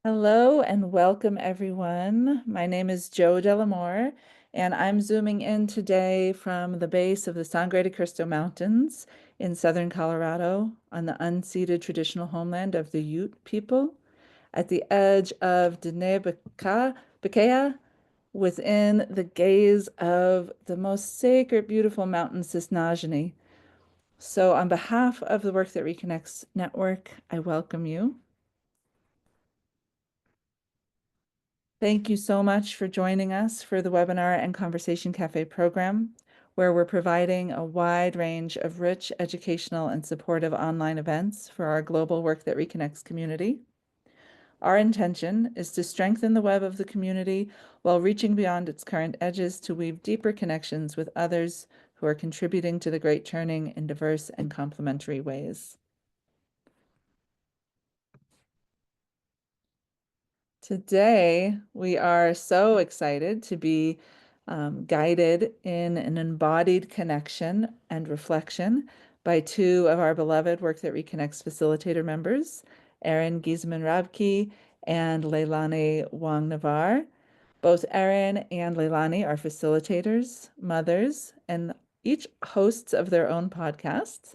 Hello and welcome, everyone. My name is Jo Delamore, and I'm zooming in today from the base of the Sangre de Cristo Mountains in southern Colorado on the unceded traditional homeland of the Ute people at the edge of Bikea, within the gaze of the most sacred, beautiful mountain, Cisnageni. So, on behalf of the Work That Reconnects Network, I welcome you. Thank you so much for joining us for the webinar and Conversation Cafe program, where we're providing a wide range of rich educational and supportive online events for our global Work That Reconnects community. Our intention is to strengthen the web of the community while reaching beyond its current edges to weave deeper connections with others who are contributing to the great turning in diverse and complementary ways. Today, we are so excited to be guided in an embodied connection and reflection by two of our beloved Work That Reconnects facilitator members, Erin Giesemann-Rabke and Leilani Wong-Navar. Both Erin and Leilani are facilitators, mothers, and each hosts of their own podcasts.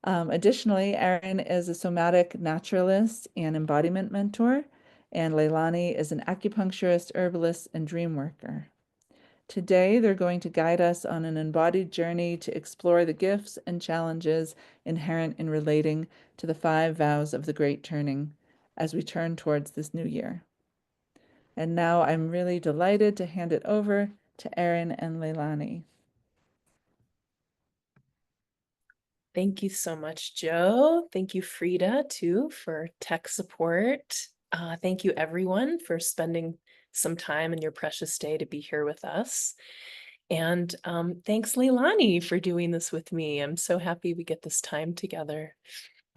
Additionally, Erin is a somatic naturalist and embodiment mentor, and Leilani is an acupuncturist, herbalist, and dream worker. Today, they're going to guide us on an embodied journey to explore the gifts and challenges inherent in relating to the 5 vows of the Great Turning as we turn towards this new year. And now I'm really delighted to hand it over to Erin and Leilani. Thank you so much, Jo. Thank you, Frida, too, for tech support. Thank you, everyone, for spending some time in your precious day to be here with us. And thanks, Leilani, for doing this with me. I'm so happy we get this time together.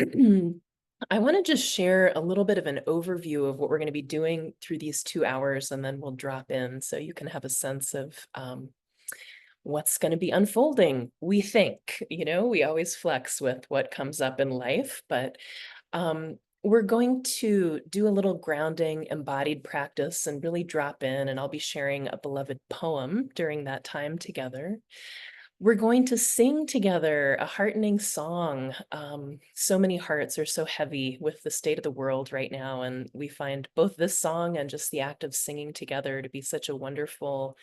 I want to just share a little bit of an overview of what we're going to be doing through these 2 hours, and then we'll drop in so you can have a sense of what's going to be unfolding. We think, we always flex with what comes up in life, but we're going to do a little grounding embodied practice and really drop in, and I'll be sharing a beloved poem during that time together. We're going to sing together a heartening song. So many hearts are so heavy with the state of the world right now, and we find both this song and just the act of singing together to be such a wonderful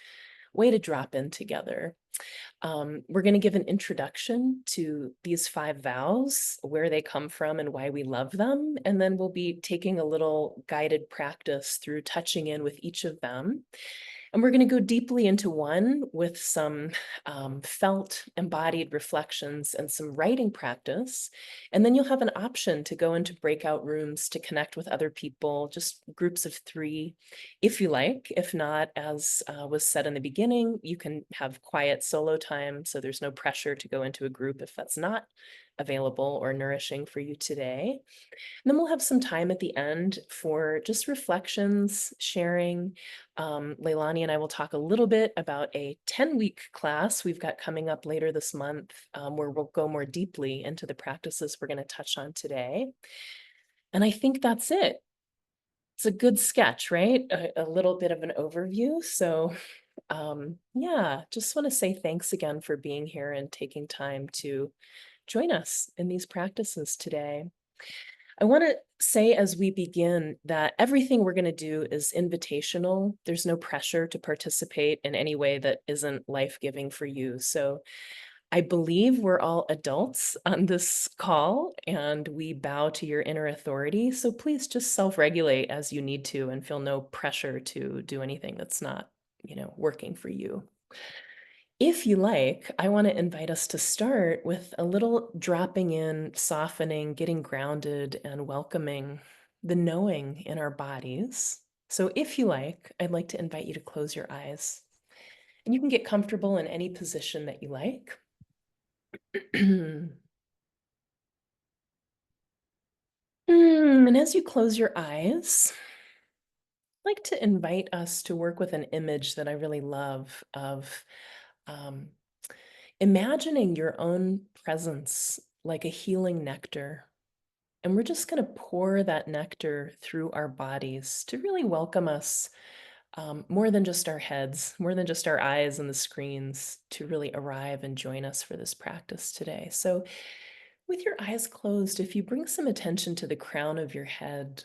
way to drop in together. We're going to give an introduction to these 5 vows, where they come from and why we love them. And then we'll be taking a little guided practice through touching in with each of them. And we're going to go deeply into one with some felt embodied reflections and some writing practice. And then you'll have an option to go into breakout rooms to connect with other people, just groups of 3, if you like. If not, as was said in the beginning, you can have quiet solo time. So there's no pressure to go into a group if that's not available or nourishing for you today. And then we'll have some time at the end for just reflections, sharing. Leilani and I will talk a little bit about a 10-week class we've got coming up later this month, where we'll go more deeply into the practices we're going to touch on today. And I think that's it. It's a good sketch, right? A little bit of an overview. So yeah, just want to say thanks again for being here and taking time to join us in these practices today. I want to say as we begin that everything we're going to do is invitational. There's no pressure to participate in any way that isn't life-giving for you. So I believe we're all adults on this call, and we bow to your inner authority. So please just self-regulate as you need to and feel no pressure to do anything that's not, working for you. If you like, I want to invite us to start with a little dropping in, softening, getting grounded, and welcoming the knowing in our bodies. So if you like, I'd like to invite you to close your eyes. And you can get comfortable in any position that you like. And as you close your eyes, I'd like to invite us to work with an image that I really love of imagining your own presence like a healing nectar. And we're just going to pour that nectar through our bodies to really welcome us, more than just our heads, more than just our eyes and the screens, to really arrive and join us for this practice today. So, with your eyes closed, if you bring some attention to the crown of your head,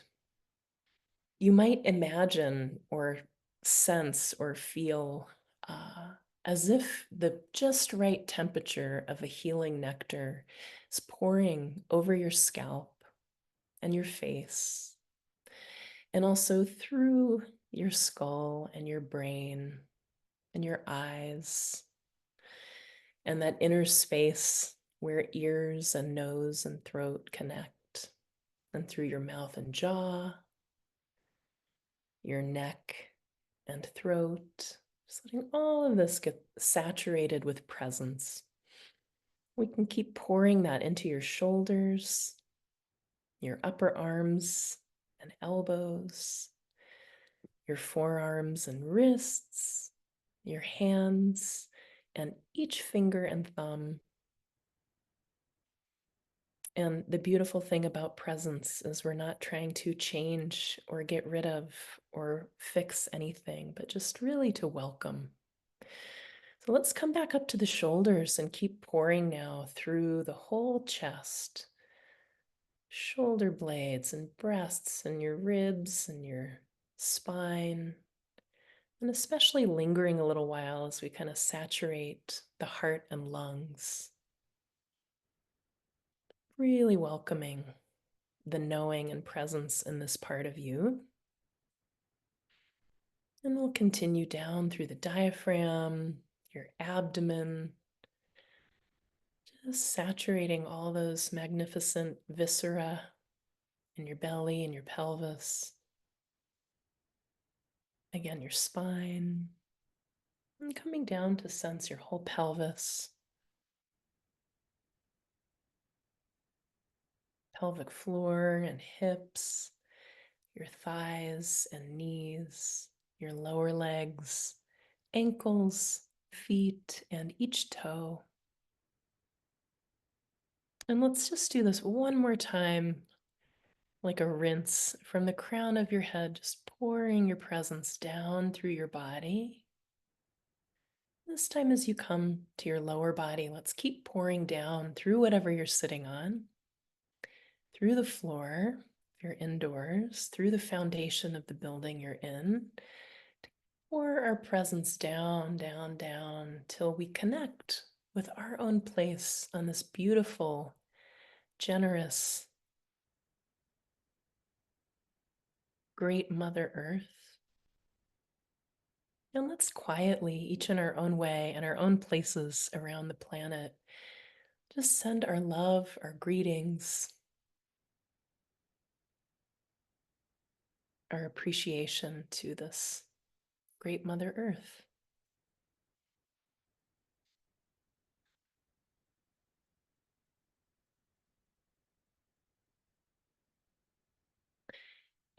you might imagine or sense or feel uh, as if the just right temperature of a healing nectar is pouring over your scalp and your face, and also through your skull and your brain and your eyes, and that inner space where ears and nose and throat connect, and through your mouth and jaw, your neck and throat, just letting all of this get saturated with presence. We can keep pouring that into your shoulders, your upper arms and elbows, your forearms and wrists, your hands, and each finger and thumb. And the beautiful thing about presence is we're not trying to change or get rid of or fix anything, but just really to welcome. So let's come back up to the shoulders and keep pouring now through the whole chest, shoulder blades and breasts and your ribs and your spine, and especially lingering a little while as we kind of saturate the heart and lungs. Really welcoming the knowing and presence in this part of you. And we'll continue down through the diaphragm, your abdomen, just saturating all those magnificent viscera in your belly and your pelvis. Again, your spine, and coming down to sense your whole pelvis, pelvic floor and hips, your thighs and knees, your lower legs, ankles, feet, and each toe. And let's just do this one more time, like a rinse from the crown of your head, just pouring your presence down through your body. This time, as you come to your lower body, let's keep pouring down through whatever you're sitting on, through the floor, if you're indoors, through the foundation of the building you're in, to pour our presence down, down, down, till we connect with our own place on this beautiful, generous, great Mother Earth. And let's quietly, each in our own way and our own places around the planet, just send our love, our greetings, our appreciation to this great Mother Earth.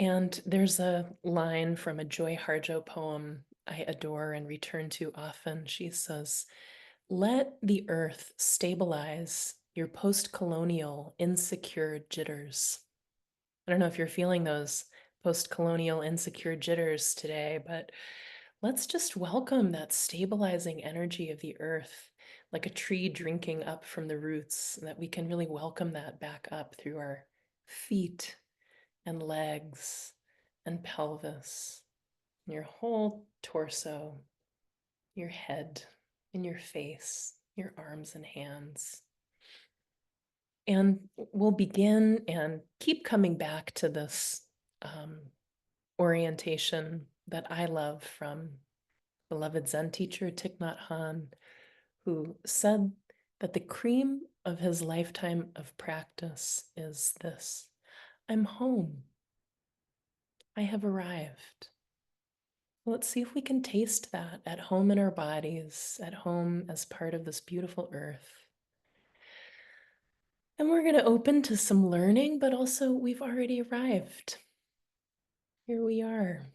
And there's a line from a Joy Harjo poem I adore and return to often. She says, "Let the earth stabilize your post-colonial insecure jitters." I don't know if you're feeling those post-colonial insecure jitters today, but let's just welcome that stabilizing energy of the earth, like a tree drinking up from the roots, that we can really welcome that back up through our feet and legs and pelvis, your whole torso, your head and your face, your arms and hands. And we'll begin and keep coming back to this orientation that I love from beloved Zen teacher Thich Nhat Hanh, who said that the cream of his lifetime of practice is this: I'm home. I have arrived. Let's see if we can taste that at home in our bodies, at home as part of this beautiful earth. And we're going to open to some learning, but also we've already arrived. Here we are.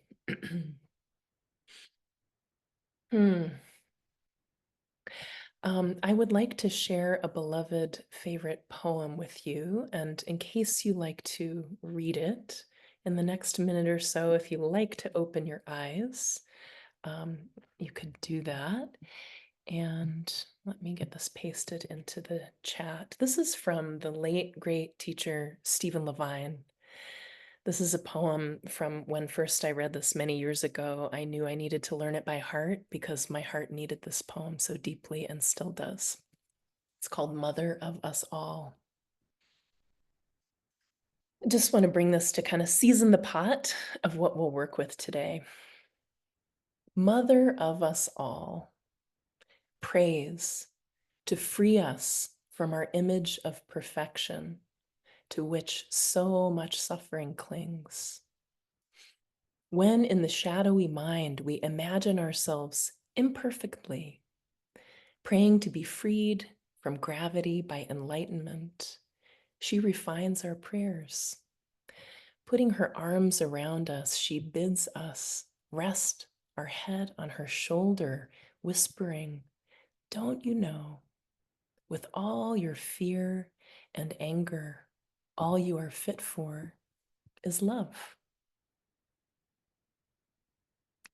I would like to share a beloved favorite poem with you, and in case you like to read it in the next minute or so, if you like to open your eyes, um, you could do that. And let me get this pasted into the chat. This is from the late great teacher Stephen Levine. This is a poem from when first I read this many years ago. I knew I needed to learn it by heart because my heart needed this poem so deeply and still does. It's called Mother of Us All. I just want to bring this to kind of season the pot of what we'll work with today. Mother of us all, praise to free us from our image of perfection to which so much suffering clings. When in the shadowy mind we imagine ourselves imperfectly, praying to be freed from gravity by enlightenment, she refines our prayers. Putting her arms around us, she bids us rest our head on her shoulder, whispering, "Don't you know, with all your fear and anger, all you are fit for is love."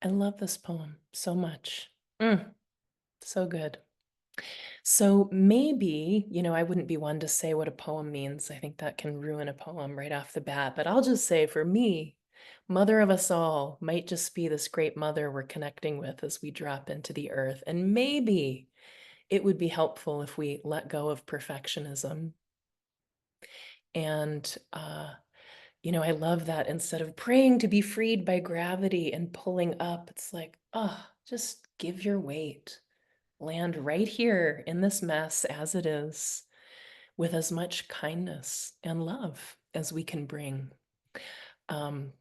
I love this poem so much. So good. So maybe, I wouldn't be one to say what a poem means. I think that can ruin a poem right off the bat. But I'll just say for me, Mother of us all might just be this great mother we're connecting with as we drop into the earth. And maybe it would be helpful if we let go of perfectionism. And, I love that instead of praying to be freed by gravity and pulling up, it's like, oh, just give your weight. Land right here in this mess as it is with as much kindness and love as we can bring. Um,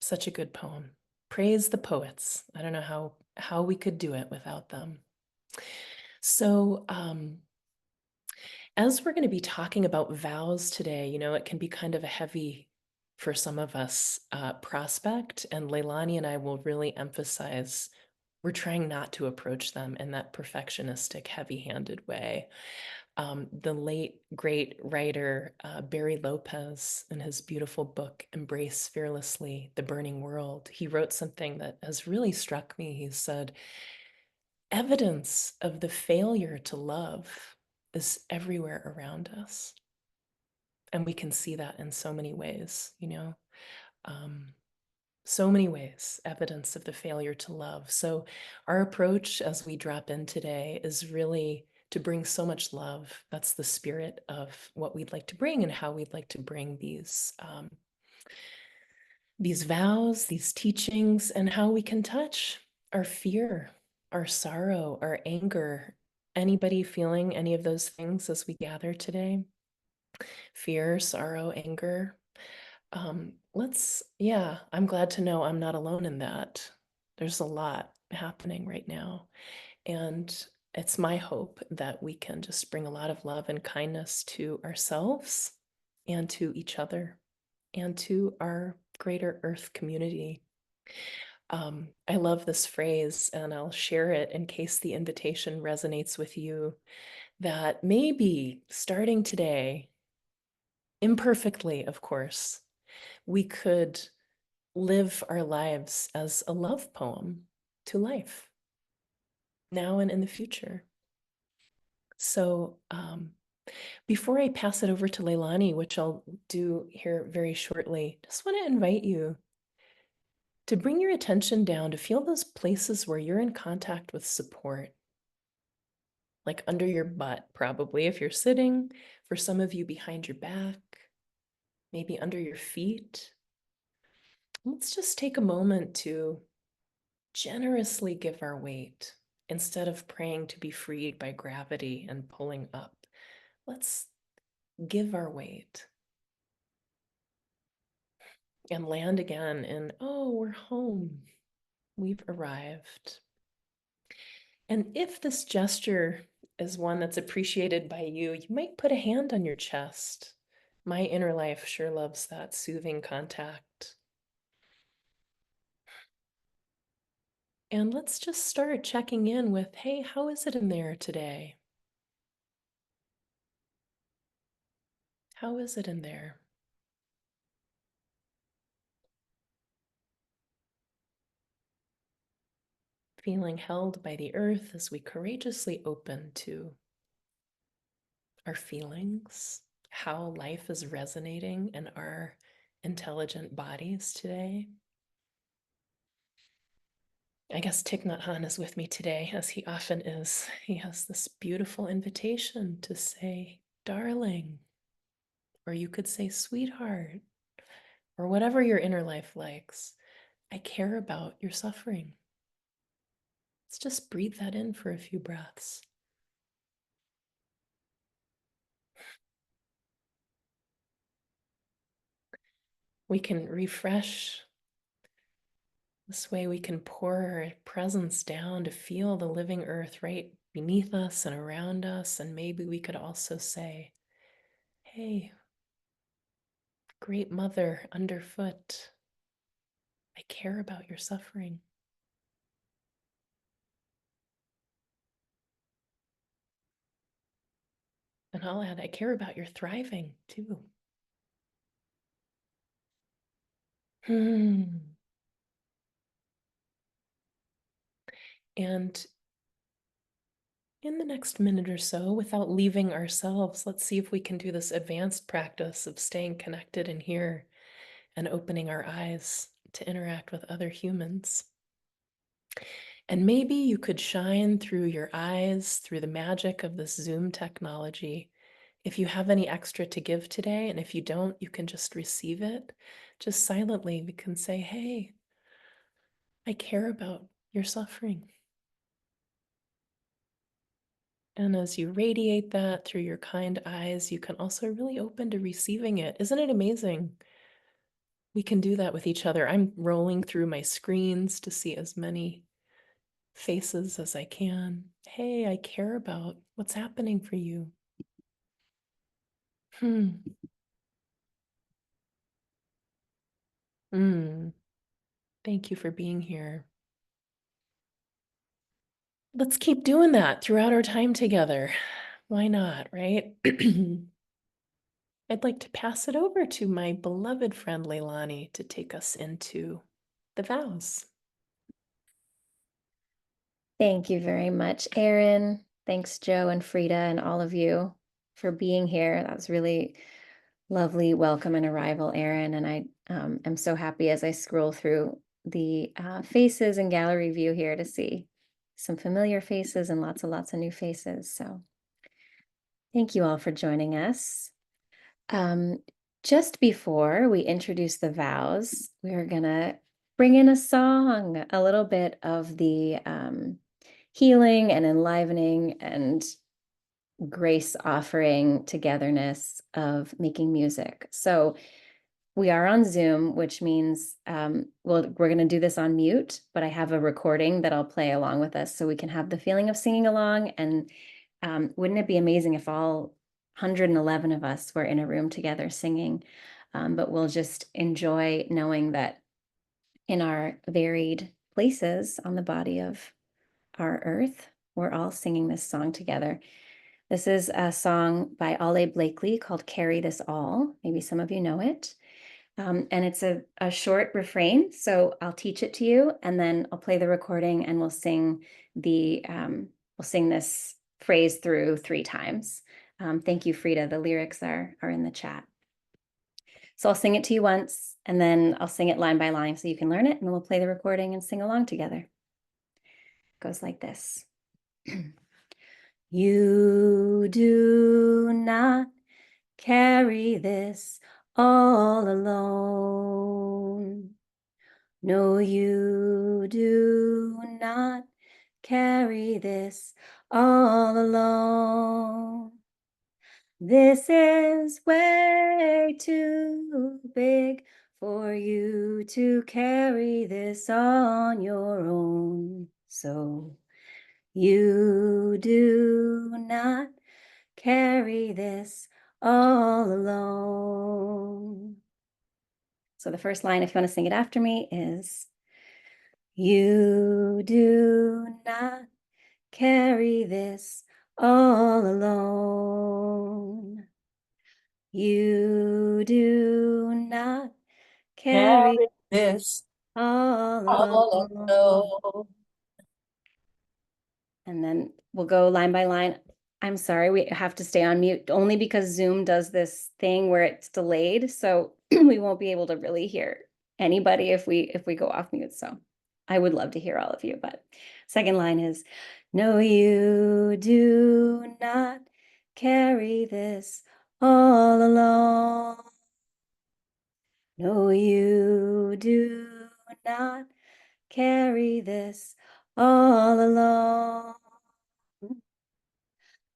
Such a good poem. Praise the poets. I don't know how we could do it without them. So, as we're going to be talking about vows today, it can be kind of a heavy for some of us prospect, and Leilani and I will really emphasize we're trying not to approach them in that perfectionistic, heavy-handed way. The late great writer Barry Lopez, in his beautiful book Embrace Fearlessly the Burning World, he wrote something that has really struck me. He said, evidence of the failure to love is everywhere around us. And we can see that in so many ways, um, so many ways, evidence of the failure to love. So, our approach as we drop in today is really to bring so much love. That's the spirit of what we'd like to bring and how we'd like to bring these vows, these teachings, and how we can touch our fear, our sorrow, our anger. Anybody feeling any of those things as we gather today? Fear, sorrow, anger. I'm glad to know I'm not alone in that. There's a lot happening right now. And it's my hope that we can just bring a lot of love and kindness to ourselves and to each other and to our greater earth community. I love this phrase, and I'll share it in case the invitation resonates with you, that maybe starting today, imperfectly, of course, we could live our lives as a love poem to life, now and in the future. So, before I pass it over to Leilani, which I'll do here very shortly, just want to invite you to bring your attention down to feel those places where you're in contact with support, like under your butt, probably if you're sitting, for some of you behind your back, maybe under your feet. Let's just take a moment to generously give our weight instead of praying to be freed by gravity and pulling up. Let's give our weight and land again in, oh, we're home. We've arrived. And if this gesture is one that's appreciated by you, you might put a hand on your chest. My inner life sure loves that soothing contact. And let's just start checking in with, hey, how is it in there today? How is it in there? Feeling held by the earth as we courageously open to our feelings, how life is resonating in our intelligent bodies today. I guess Thich Nhat Hanh is with me today, as he often is. He has this beautiful invitation to say, darling, or you could say, sweetheart, or whatever your inner life likes. I care about your suffering. Let's just breathe that in for a few breaths. We can refresh. This way, we can pour our presence down to feel the living earth right beneath us and around us. And maybe we could also say, hey, great mother underfoot, I care about your suffering. And I'll add, I care about your thriving too. Hmm. And in the next minute or so, without leaving ourselves, let's see if we can do this advanced practice of staying connected in here and opening our eyes to interact with other humans. And maybe you could shine through your eyes, through the magic of this Zoom technology. If you have any extra to give today, and if you don't, you can just receive it. Just silently, we can say, hey, I care about your suffering. And as you radiate that through your kind eyes, you can also really open to receiving it. Isn't it amazing? We can do that with each other. I'm rolling through my screens to see as many faces as I can. Hey, I care about what's happening for you. Hmm. Mm. Thank you for being here. Let's keep doing that throughout our time together. Why not, right? I'd like to pass it over to my beloved friend Leilani to take us into the vows. Thank you very much, Erin. Thanks, Joe and Frida and all of you for being here. That was really lovely welcome and arrival, Erin. And I am so happy as I scroll through the faces and gallery view here to see some familiar faces and lots of new faces. So thank you all for joining us. Um, just before we introduce the vows, we're gonna bring in a song, a little bit of the healing and enlivening and grace offering togetherness of making music. So we are on Zoom, which means we're going to do this on mute, but I have a recording that I'll play along with us so we can have the feeling of singing along. And wouldn't it be amazing if all 111 of us were in a room together singing? But we'll just enjoy knowing that in our varied places on the body of our earth, we're all singing this song together. This is a song by Ale Blakely called Carry This All. Maybe some of you know it. And it's a short refrain, so I'll teach it to you, and then I'll play the recording, and we'll sing this phrase through 3 times. Thank you, Frida. The lyrics are in the chat. So I'll sing it to you once, and then I'll sing it line by line so you can learn it, and then we'll play the recording and sing along together. It goes like this. You do not carry this all alone. No, you do not carry this all alone. This is way too big for you to carry this on your own. So you do not carry this all alone. So the first line, if you want to sing it after me, is You do not carry this all alone. You do not carry Carry this all all alone. alone. And then we'll go line by line. I'm sorry, we have to stay on mute only because Zoom does this thing where it's delayed. So we won't be able to really hear anybody if we go off mute. So I would love to hear all of you, but second line is, no, you do not carry this all alone. No, you do not carry this all alone.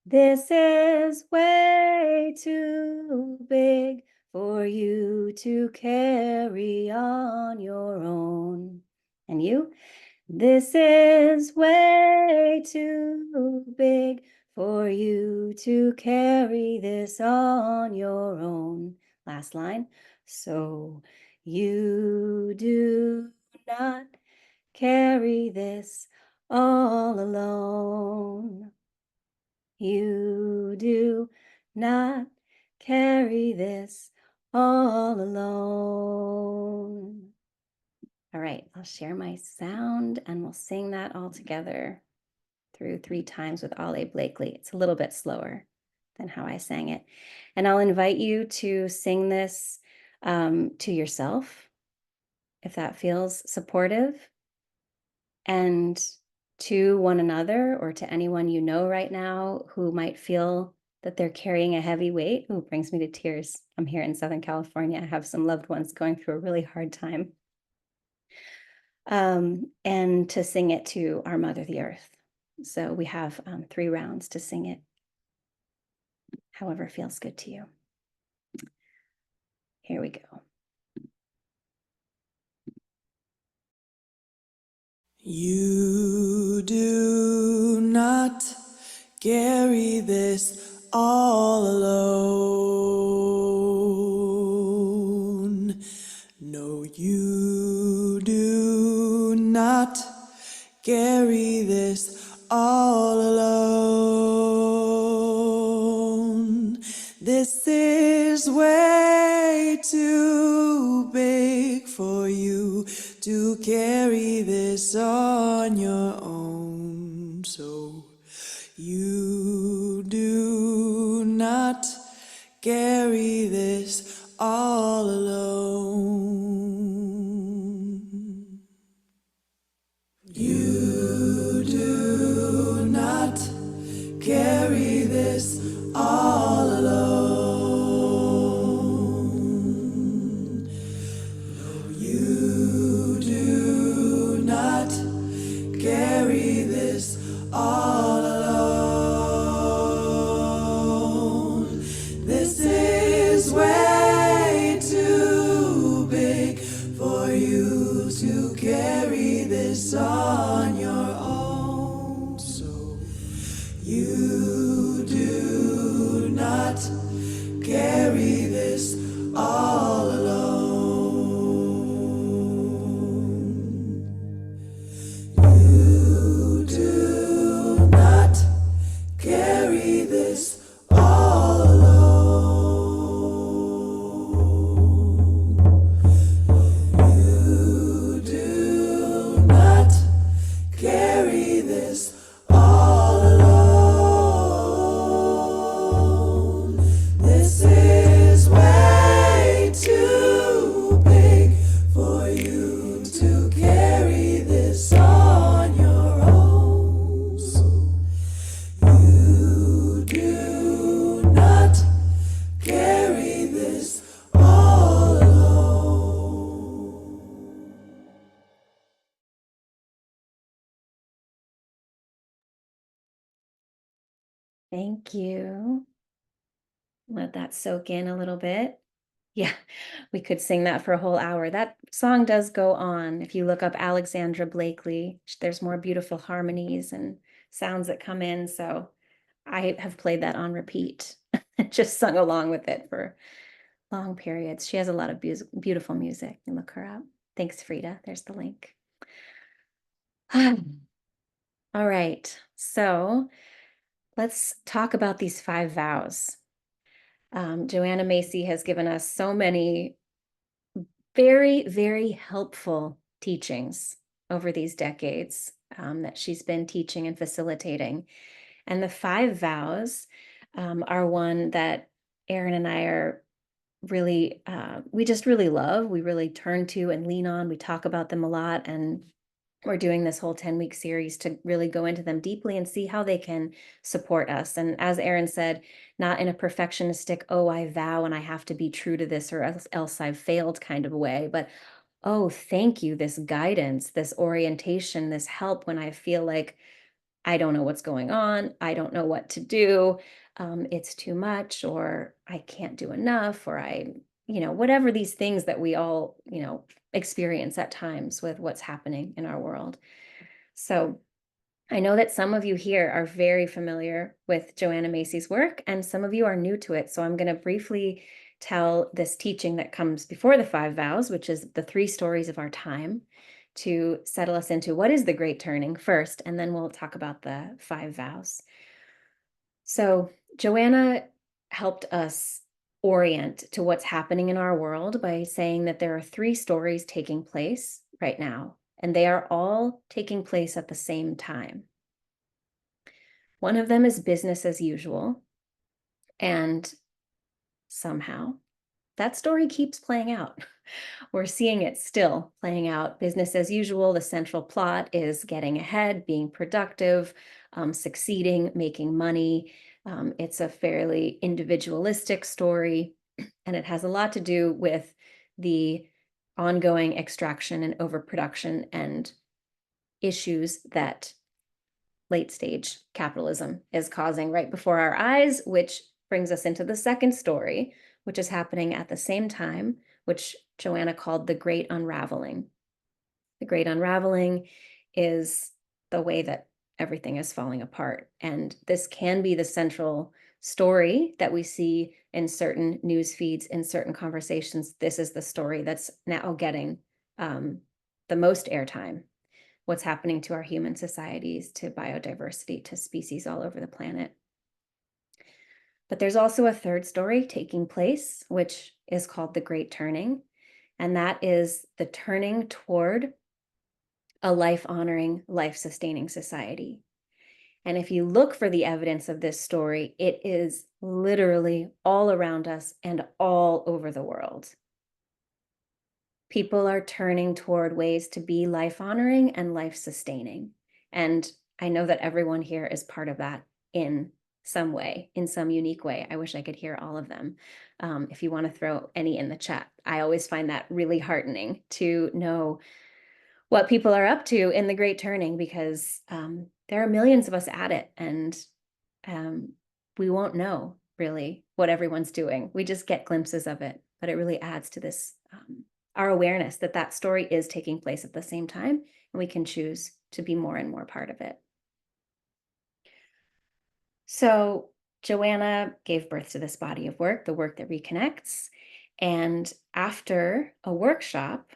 This is way too big for you to carry on your own. And you? This is way too big for you to carry this on your own. Last line. So you do not carry this all alone. You do not carry this all alone. All right, I'll share my sound and we'll sing that all together through 3 times with Ale Blakely. It's a little bit slower than how I sang it. And I'll invite you to sing this to yourself, if that feels supportive, and to one another or to anyone you know right now who might feel that they're carrying a heavy weight. Ooh, brings me to tears. I'm here in Southern California. I have some loved ones going through a really hard time. And to sing it to our Mother, the Earth. So we have 3 rounds to sing it, however feels good to you. Here we go. You do not carry this all alone. No, you do not carry this all alone. This is way too big for you to carry this on your own. So you do not carry this all alone. You do not carry this all alone. No, you do not carry this all alone. This is way too big for you to carry this on your own. So you do not carry this all alone. You do not carry this all alone. You do not carry this all alone. This is way too big for you to carry this on your own. So you do not carry this all alone. Thank you. Let that soak in a little bit. Yeah, we could sing that for a whole hour. That song does go on. If you look up Alexandra Blakely, there's more beautiful harmonies and sounds that come in. So I have played that on repeat, just sung along with it for long periods. She has a lot of beautiful music. You look her up. Thanks, Frida. There's the link. All right, so let's talk about these 5 vows. Joanna Macy has given us so many very, very helpful teachings over these decades that she's been teaching and facilitating. And the 5 vows are one that Erin and I are really, we just really love. We really turn to and lean on. We talk about them a lot. And we're doing this whole 10-week series to really go into them deeply and see how they can support us. And as Erin said, not in a perfectionistic, oh, I vow and I have to be true to this or else I've failed kind of way, but oh, thank you, this guidance, this orientation, this help when I feel like I don't know what's going on, I don't know what to do, it's too much, or I can't do enough, or whatever these things that we all, experience at times with what's happening in our world. So I know that some of you here are very familiar with Joanna Macy's work, and some of you are new to it. So I'm going to briefly tell this teaching that comes before the 5 vows, which is the 3 stories of our time, to settle us into what is the Great Turning first, and then we'll talk about the 5 vows. So Joanna helped us orient to what's happening in our world by saying that there are 3 stories taking place right now, and they are all taking place at the same time. One of them is business as usual, and somehow that story keeps playing out. We're seeing it still playing out. Business as usual, the central plot is getting ahead, being productive, succeeding, making money. It's a fairly individualistic story, and it has a lot to do with the ongoing extraction and overproduction and issues that late stage capitalism is causing right before our eyes, which brings us into the second story, which is happening at the same time, which Joanna called the Great Unraveling. The Great Unraveling is the way that everything is falling apart. And this can be the central story that we see in certain news feeds, in certain conversations. This is the story that's now getting the most airtime. What's happening to our human societies, to biodiversity, to species all over the planet. But there's also a third story taking place, which is called the Great Turning. And that is the turning toward a life-honoring, life-sustaining society. And if you look for the evidence of this story, it is literally all around us and all over the world. People are turning toward ways to be life-honoring and life-sustaining. And I know that everyone here is part of that in some way, in some unique way. I wish I could hear all of them. If you want to throw any in the chat, I always find that really heartening to know what people are up to in the Great Turning, because there are millions of us at it, and we won't know really what everyone's doing. We just get glimpses of it, but it really adds to this our awareness that that story is taking place at the same time, and we can choose to be more and more part of it. So Joanna gave birth to this body of work, the work that reconnects. And after a workshop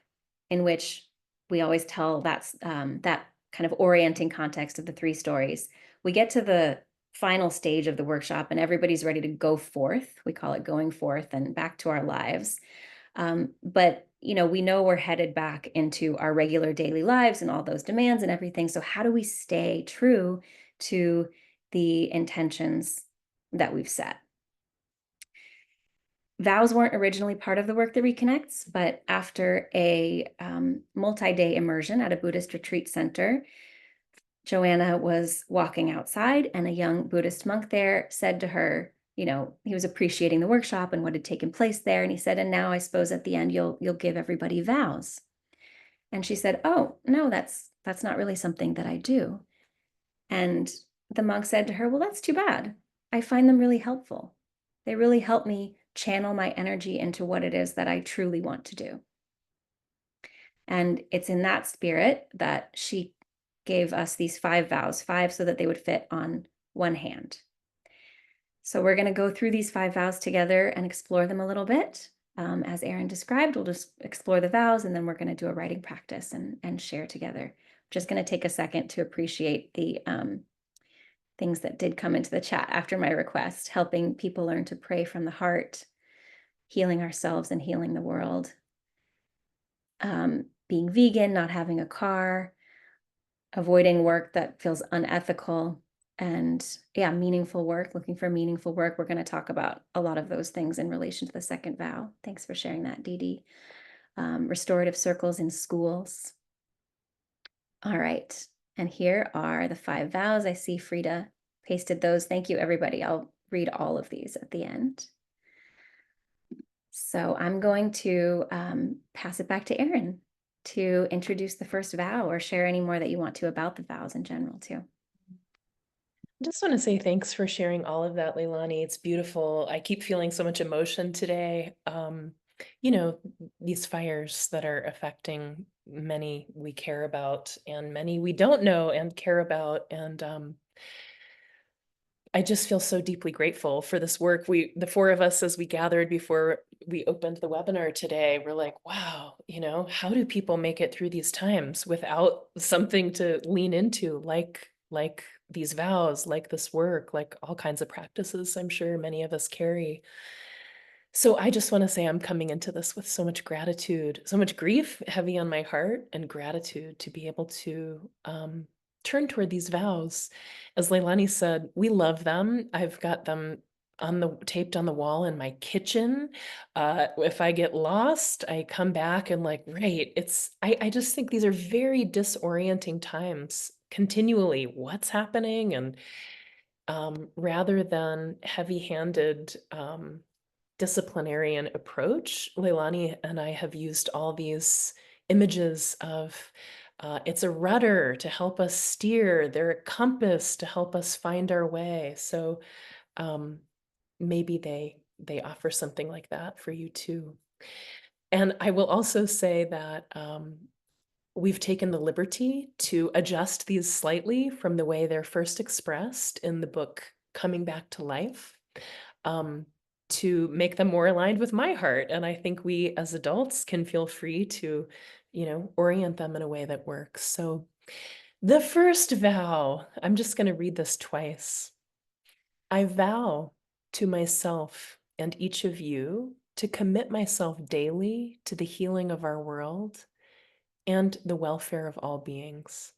in which we always tell that kind of orienting context of the 3 stories, we get to the final stage of the workshop and everybody's ready to go forth. We call it going forth and back to our lives. But we know we're headed back into our regular daily lives and all those demands and everything. So how do we stay true to the intentions that we've set? Vows weren't originally part of the work that reconnects, but after a multi-day immersion at a Buddhist retreat center, Joanna was walking outside and a young Buddhist monk there said to her, he was appreciating the workshop and what had taken place there. And he said, and now I suppose at the end, you'll give everybody vows. And she said, oh, no, that's not really something that I do. And the monk said to her, well, that's too bad. I find them really helpful. They really help me channel my energy into what it is that I truly want to do. And it's in that spirit that she gave us these 5 vows, 5 so that they would fit on one hand. So we're going to go through these 5 vows together and explore them a little bit. As Erin described, we'll just explore the vows, and then we're going to do a writing practice and share together just going to take a second to appreciate the things that did come into the chat after my request, helping people learn to pray from the heart, healing ourselves and healing the world. Being vegan, not having a car, avoiding work that feels unethical, and yeah, meaningful work, looking for meaningful work. We're going to talk about a lot of those things in relation to the second vow. Thanks for sharing that, Dee Dee. Restorative circles in schools. All right, and here are the 5 vows. I see Frida pasted those. Thank you, everybody. I'll read all of these at the end. So I'm going to pass it back to Erin to introduce the first vow or share any more that you want to about the vows in general too. I just want to say thanks for sharing all of that, Leilani. It's beautiful. I keep feeling so much emotion today. You know, these fires that are affecting many we care about and many we don't know and care about. And I just feel so deeply grateful for this work. The 4 of us, as we gathered before we opened the webinar today, we're like, wow, you know, how do people make it through these times without something to lean into, like these vows, like this work, like all kinds of practices I'm sure many of us carry. So I just want to say I'm coming into this with so much gratitude, so much grief heavy on my heart, and gratitude to be able to turn toward these vows. As Leilani said, we love them. I've got them taped on the wall in my kitchen. If I get lost, I come back and like, right, I just think these are very disorienting times continually. What's happening? And rather than heavy-handed disciplinarian approach, Leilani and I have used all these images of it's a rudder to help us steer, they're a compass to help us find our way. So maybe they offer something like that for you too. And I will also say that we've taken the liberty to adjust these slightly from the way they're first expressed in the book Coming Back to Life, to make them more aligned with my heart. And I think we as adults can feel free to, you know, orient them in a way that works. So the first vow, I'm just going to read this twice. I vow to myself and each of you to commit myself daily to the healing of our world and the welfare of all beings.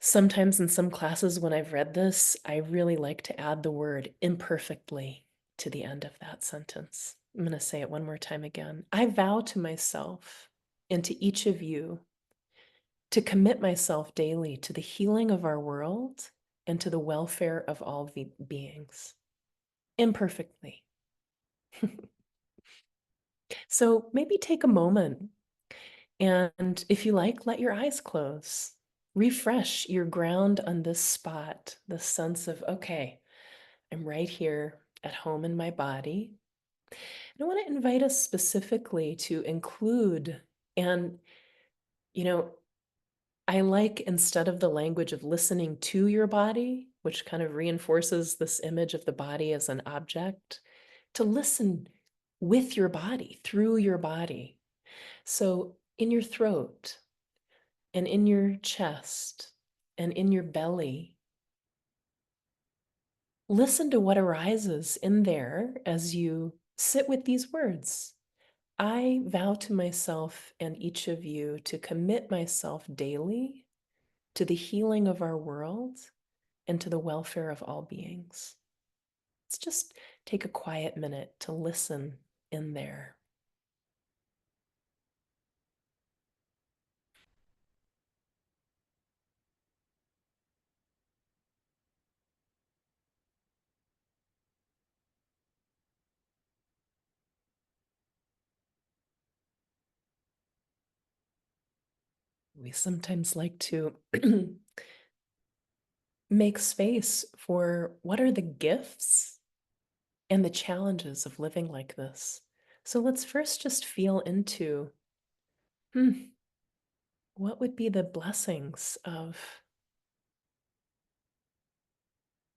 Sometimes in some classes when I've read this, I really like to add the word imperfectly to the end of that sentence. I'm going to say it one more time again. I vow to myself and to each of you to commit myself daily to the healing of our world and to the welfare of all beings. Imperfectly. So maybe take a moment and, if you like, let your eyes close. Refresh your ground on this spot, the sense of, okay, I'm right here at home in my body. And I want to invite us specifically to include, and, you know, I like, instead of the language of listening to your body, which kind of reinforces this image of the body as an object, to listen with your body, through your body. So in your throat, and in your chest, and in your belly, listen to what arises in there as you sit with these words. I vow to myself and each of you to commit myself daily to the healing of our world and to the welfare of all beings. Let's just take a quiet minute to listen in there. We sometimes like to make space for what are the gifts and the challenges of living like this. So let's first just feel into, what would be the blessings of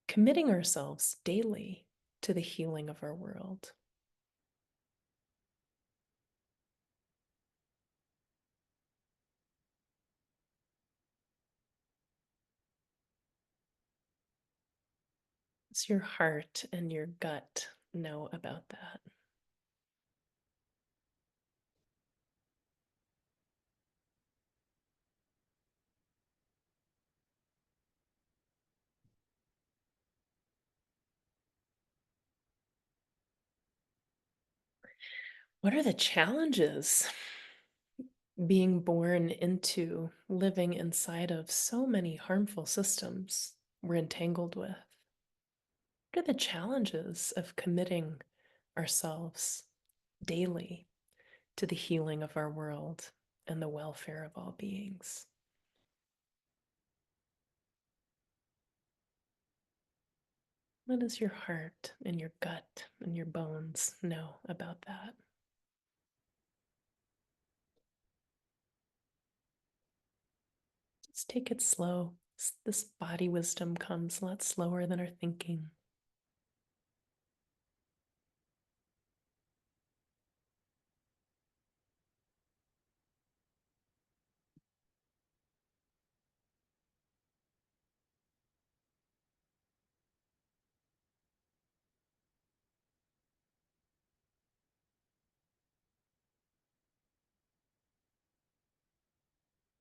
committing ourselves daily to the healing of our world? does your heart and your gut know about that? What are the challenges being born into living inside of so many harmful systems we're entangled with? What are the challenges of committing ourselves daily to the healing of our world and the welfare of all beings? What does your heart and your gut and your bones know about that? Just take it slow. This body wisdom comes a lot slower than our thinking.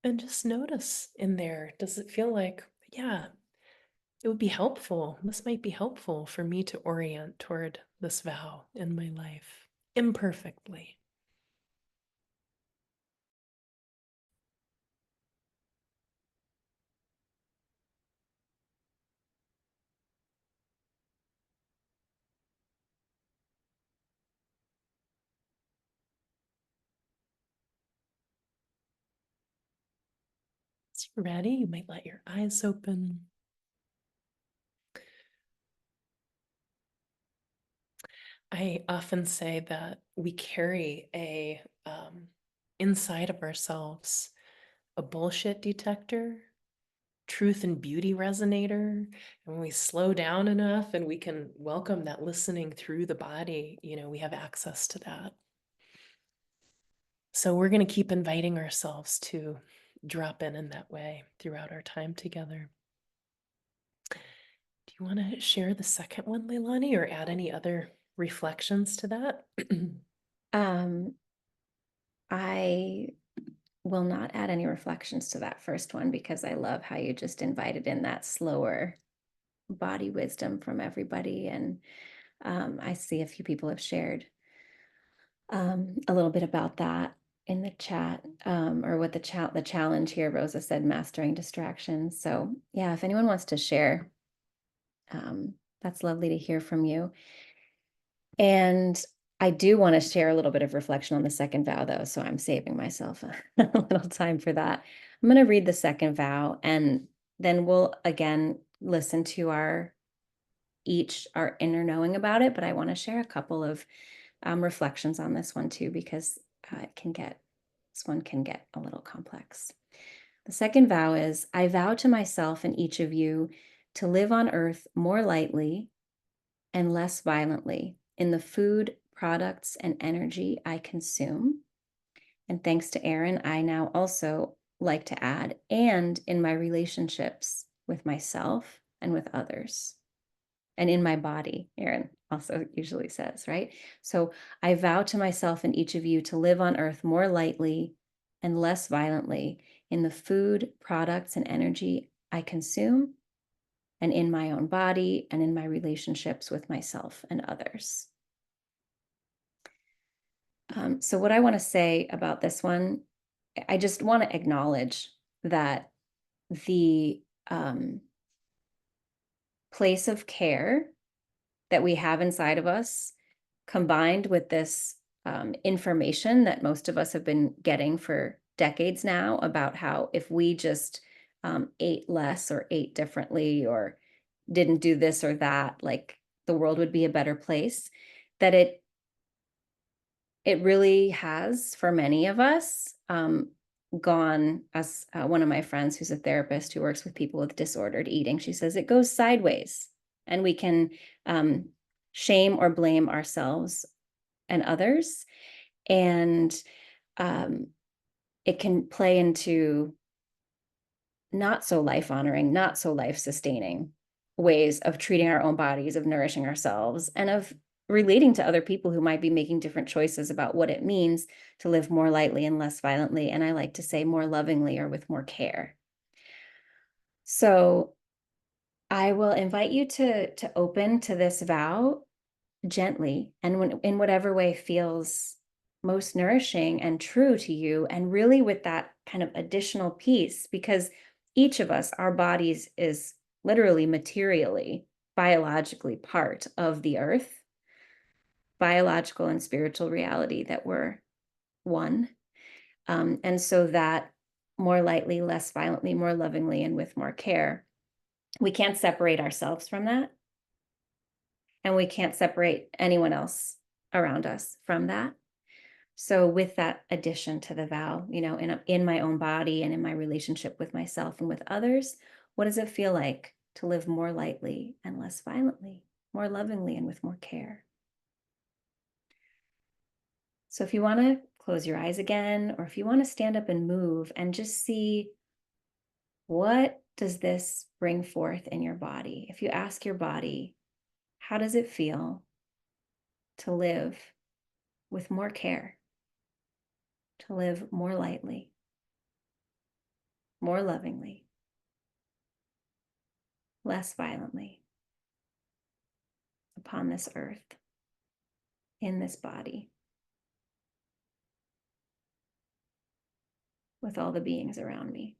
And just notice in there, does it feel like, yeah, it would be helpful. This might be helpful for me to orient toward this vow in my life imperfectly. As you're ready, you might let your eyes open. I often say that we carry inside of ourselves a bullshit detector, truth and beauty resonator. And when we slow down enough and we can welcome that listening through the body, we have access to that. So we're going to keep inviting ourselves to drop in that way throughout our time together. Do you want to share the second one, Leilani, or add any other reflections to that? I will not add any reflections to that first one because I love how you just invited in that slower body wisdom from everybody. And I see a few people have shared a little bit about that in the chat, or what the challenge here. Rosa said mastering distractions. So yeah, if anyone wants to share, that's lovely to hear from you. And I do want to share a little bit of reflection on the second vow, though, so I'm saving myself a little time for that. I'm going to read the second vow, and then we'll again listen to our inner knowing about it. But I want to share a couple of reflections on this one too, because this one can get a little complex. The second vow is, I vow to myself and each of you to live on earth more lightly and less violently in the food, products, and energy I consume. And thanks to Aaron, I now also like to add, and in my relationships with myself and with others. And in my body, Aaron also usually says, right? So I vow to myself and each of you to live on earth more lightly and less violently in the food, products, and energy I consume, and in my own body and in my relationships with myself and others. So what I want to say about this one, I just want to acknowledge that the place of care that we have inside of us, combined with this information that most of us have been getting for decades now about how if we just ate less or ate differently or didn't do this or that, like the world would be a better place, that it really has for many of us gone, as one of my friends who's a therapist who works with people with disordered eating, she says it goes sideways, and we can shame or blame ourselves and others, and it can play into not so life honoring, not so life sustaining ways of treating our own bodies, of nourishing ourselves, and of relating to other people who might be making different choices about what it means to live more lightly and less violently. And I like to say more lovingly or with more care. So I will invite you to open to this vow gently and in whatever way feels most nourishing and true to you, and really with that kind of additional piece, because each of us, our bodies is literally materially, biologically part of the earth, biological and spiritual reality, that we're one. And so that more lightly, less violently, more lovingly, and with more care, we can't separate ourselves from that. And we can't separate anyone else around us from that. So with that addition to the vow, in my own body and in my relationship with myself and with others, what does it feel like to live more lightly and less violently, more lovingly and with more care? So if you want to close your eyes again, or if you want to stand up and move and just see, what does this bring forth in your body? If you ask your body, how does it feel to live with more care, to live more lightly, more lovingly, less violently upon this earth, in this body, with all the beings around me?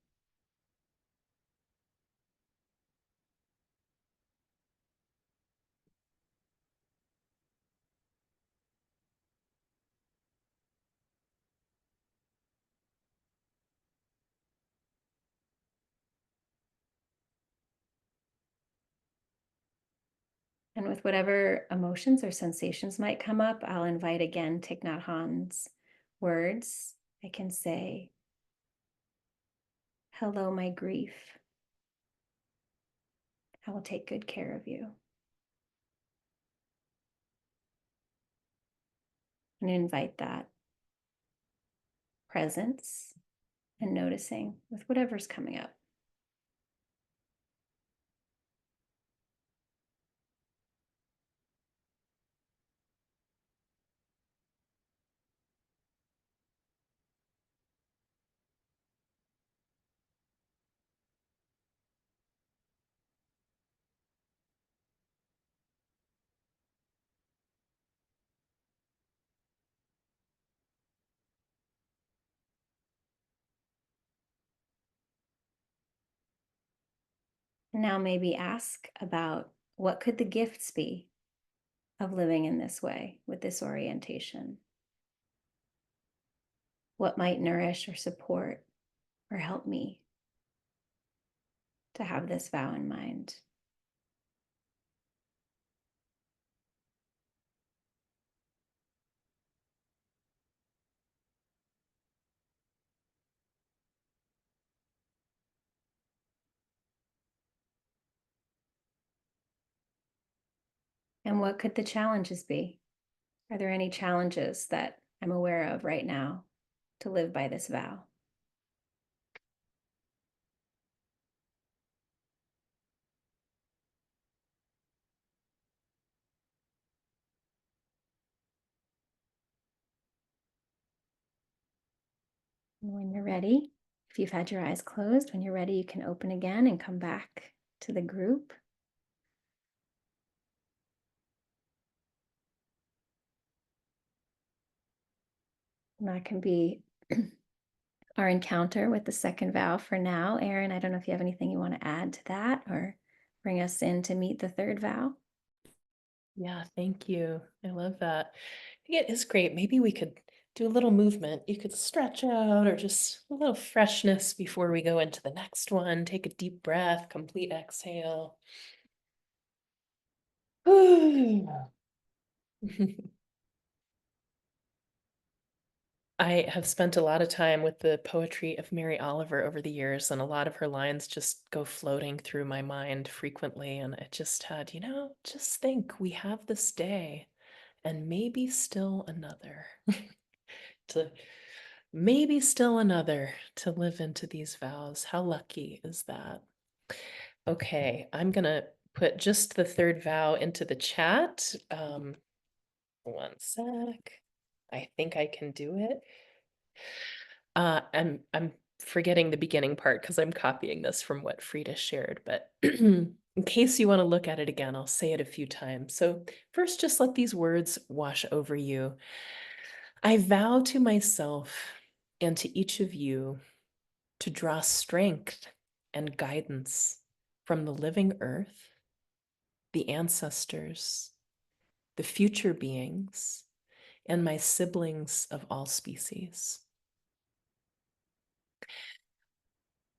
And with whatever emotions or sensations might come up, I'll invite again Thich Nhat Hanh's words. I can say, hello, my grief. I will take good care of you. And invite that presence and noticing with whatever's coming up. Now maybe ask about, what could the gifts be of living in this way, with this orientation? What might nourish or support or help me to have this vow in mind? And what could the challenges be? Are there any challenges that I'm aware of right now to live by this vow? And when you're ready, if you've had your eyes closed, when you're ready, you can open again and come back to the group. And that can be our encounter with the second vow for now. Erin, I don't know if you have anything you want to add to that or bring us in to meet the third vow. Yeah, thank you. I love that. I think it is great. Maybe we could do a little movement. You could stretch out, or just a little freshness before we go into the next one. Take a deep breath, complete exhale. I have spent a lot of time with the poetry of Mary Oliver over the years, and a lot of her lines just go floating through my mind frequently. And I just had, just think, we have this day and maybe still another to maybe still another to live into these vows. How lucky is that? Okay, I'm gonna put just the third vow into the chat. One sec. I think I can do it. I'm forgetting the beginning part because I'm copying this from what Frida shared, but in case you want to look at it again, I'll say it a few times. So first, just let these words wash over you. I vow to myself and to each of you to draw strength and guidance from the living earth, the ancestors, the future beings, and my siblings of all species.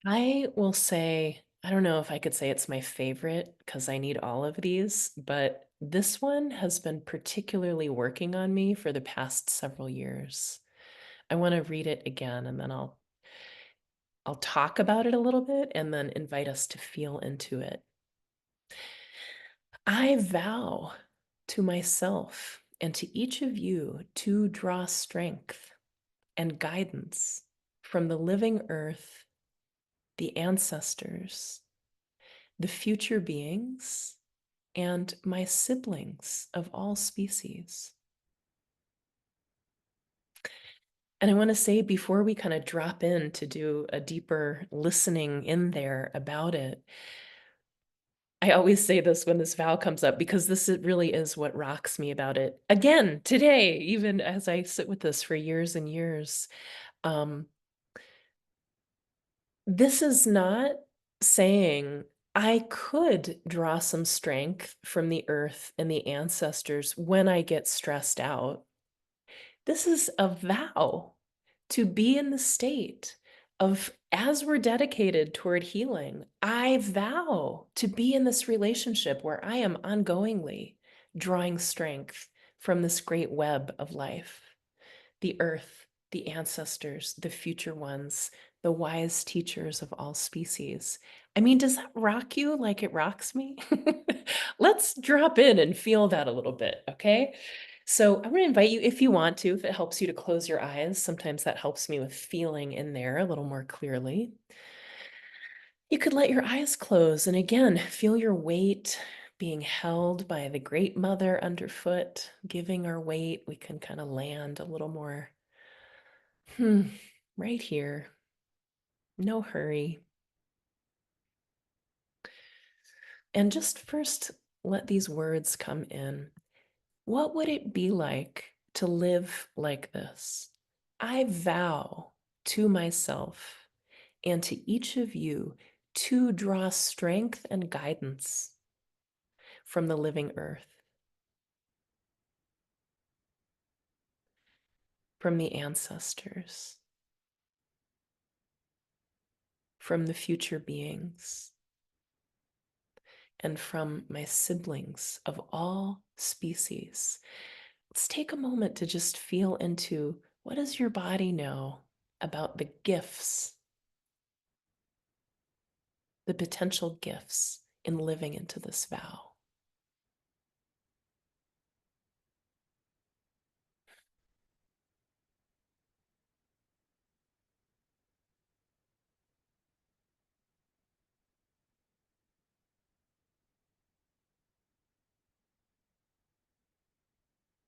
I will say, I don't know if I could say it's my favorite because I need all of these, but this one has been particularly working on me for the past several years. I want to read it again and then I'll talk about it a little bit and then invite us to feel into it. I vow to myself and to each of you to draw strength and guidance from the living earth, the ancestors, the future beings, and my siblings of all species. And I want to say before we kind of drop in to do a deeper listening in there about it, I always say this when this vow comes up because this really is what rocks me about it. Again, today, even as I sit with this for years and years, this is not saying I could draw some strength from the earth and the ancestors when I get stressed out. This is a vow to be in the state of, as we're dedicated toward healing, I vow to be in this relationship where I am ongoingly drawing strength from this great web of life, the earth, the ancestors, the future ones, the wise teachers of all species. I mean, does that rock you like it rocks me? Let's drop in and feel that a little bit, okay? So I'm going to invite you, if you want to, if it helps you to close your eyes. Sometimes that helps me with feeling in there a little more clearly. You could let your eyes close and again, feel your weight being held by the Great Mother underfoot, giving our weight. We can kind of land a little more right here. No hurry. And just first, let these words come in. What would it be like to live like this? I vow to myself and to each of you to draw strength and guidance from the living earth, from the ancestors, from the future beings, and from my siblings of all species. Let's take a moment to just feel into what does your body know about the gifts, the potential gifts in living into this vow.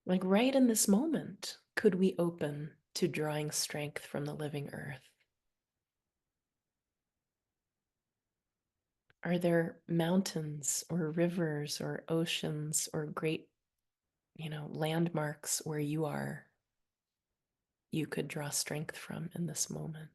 Like right in this moment, could we open to drawing strength from the living earth? Are there mountains or rivers or oceans or great, landmarks where you could draw strength from in this moment?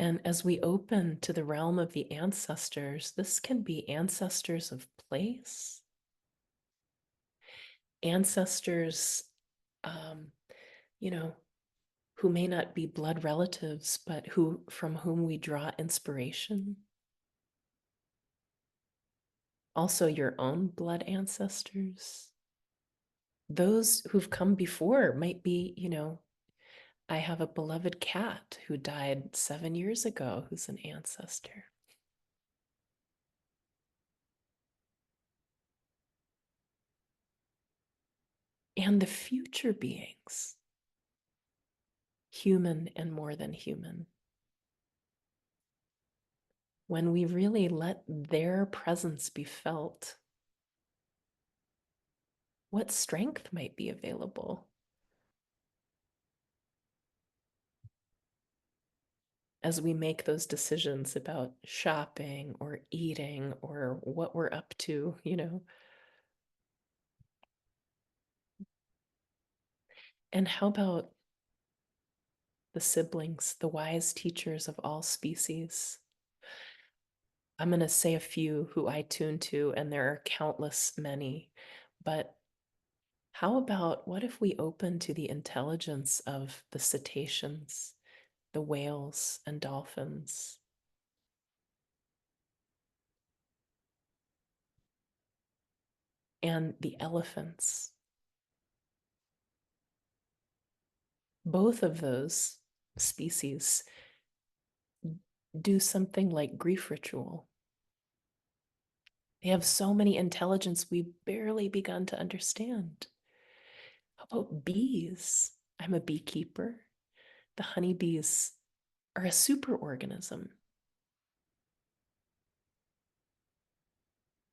And as we open to the realm of the ancestors, this can be ancestors of place, ancestors, um, you know, who may not be blood relatives, but from whom we draw inspiration. Also, your own blood ancestors. Those who've come before might be, I have a beloved cat who died 7 years ago who's an ancestor. And the future beings. human and more than human. When we really let their presence be felt, what strength might be available as we make those decisions about shopping or eating or what we're up to, you know? And how about the siblings, the wise teachers of all species? I'm going to say a few who I tune to, and there are countless many. But how about what if we open to the intelligence of the cetaceans, the whales and dolphins? And the elephants? Both of those species do something like grief ritual. They have so many intelligence we've barely begun to understand. How about bees? I'm a beekeeper. The honeybees are a superorganism.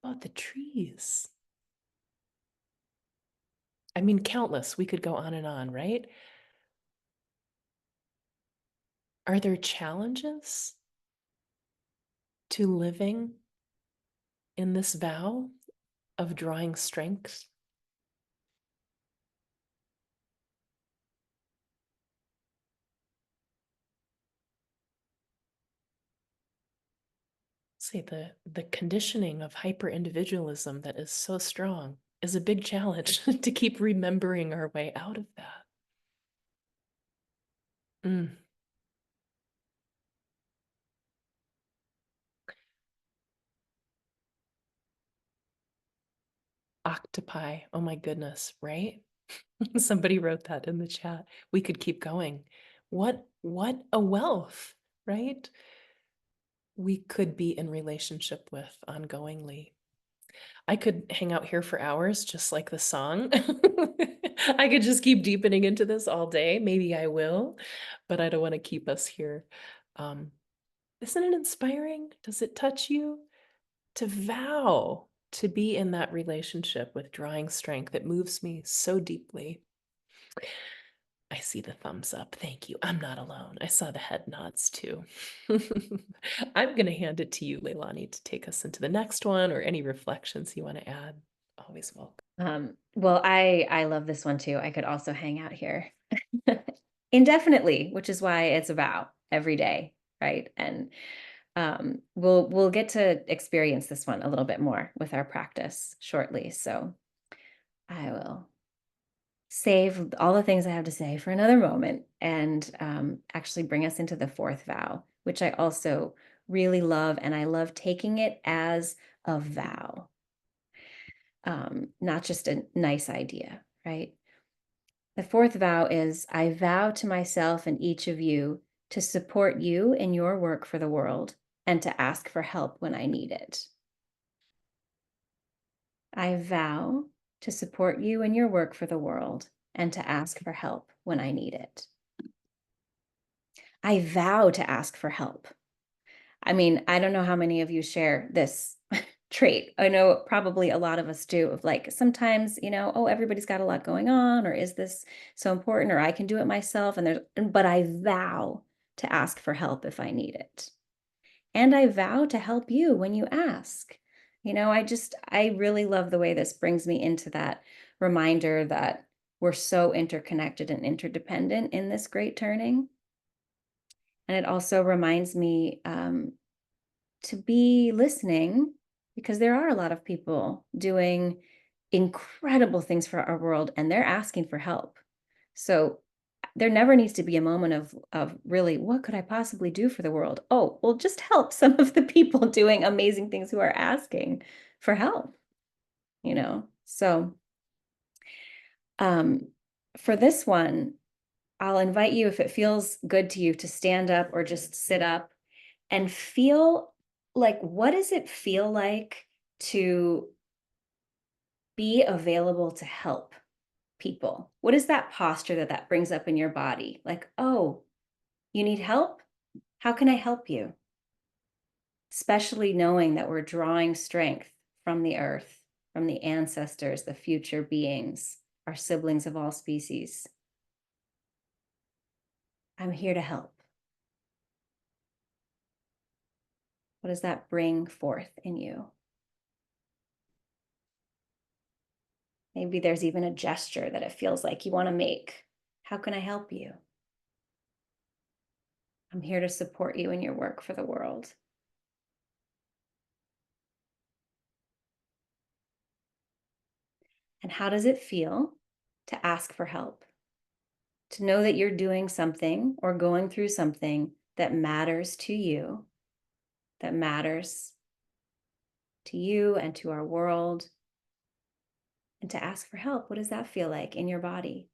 How about the trees? I mean, countless. We could go on and on, right? Are there challenges to living in this vow of drawing strength? Say the conditioning of hyper individualism that is so strong is a big challenge to keep remembering our way out of that. Octopi, oh my goodness, right? Somebody wrote that in the chat. We could keep going. What a wealth, right? We could be in relationship with ongoingly. I could hang out here for hours, just like the song. I could just keep deepening into this all day. Maybe I will, but I don't want to keep us here. Isn't it inspiring? Does it touch you? To vow to be in that relationship with drawing strength. It moves me so deeply. I see the thumbs up. Thank you. I'm not alone. I saw the head nods too. I'm going to hand it to you, Leilani, to take us into the next one or any reflections you want to add. Always welcome. Well, I love this one too. I could also hang out here indefinitely, which is why it's a vow every day, right? And we'll get to experience this one a little bit more with our practice shortly. So I will save all the things I have to say for another moment and actually bring us into the fourth vow, which I also really love. And I love taking it as a vow, not just a nice idea, right? The fourth vow is, I vow to myself and each of you to support you in your work for the world and to ask for help when I need it. I vow to support you in your work for the world and to ask for help when I need it. I vow to ask for help. I mean, I don't know how many of you share this trait. I know probably a lot of us do, of like sometimes, you know, oh, everybody's got a lot going on, or is this so important, or I can do it myself. But I vow to ask for help if I need it. And I vow to help you when you ask. You know, I really love the way this brings me into that reminder that we're so interconnected and interdependent in this great turning. And it also reminds me to be listening, because there are a lot of people doing incredible things for our world and they're asking for help. So there never needs to be a moment of really, what could I possibly do for the world? Oh, well, just help some of the people doing amazing things who are asking for help, you know? So for this one, I'll invite you, if it feels good to you, to stand up or just sit up and feel like, what does it feel like to be available to help people? What is that posture that brings up in your body? Like, oh, you need help? How can I help you? Especially knowing that we're drawing strength from the earth, from the ancestors, the future beings, our siblings of all species. I'm here to help. What does that bring forth in you? Maybe there's even a gesture that it feels like you want to make. How can I help you? I'm here to support you in your work for the world. And how does it feel to ask for help? To know that you're doing something or going through something that matters to you, that matters to you and to our world, and to ask for help. What does that feel like in your body?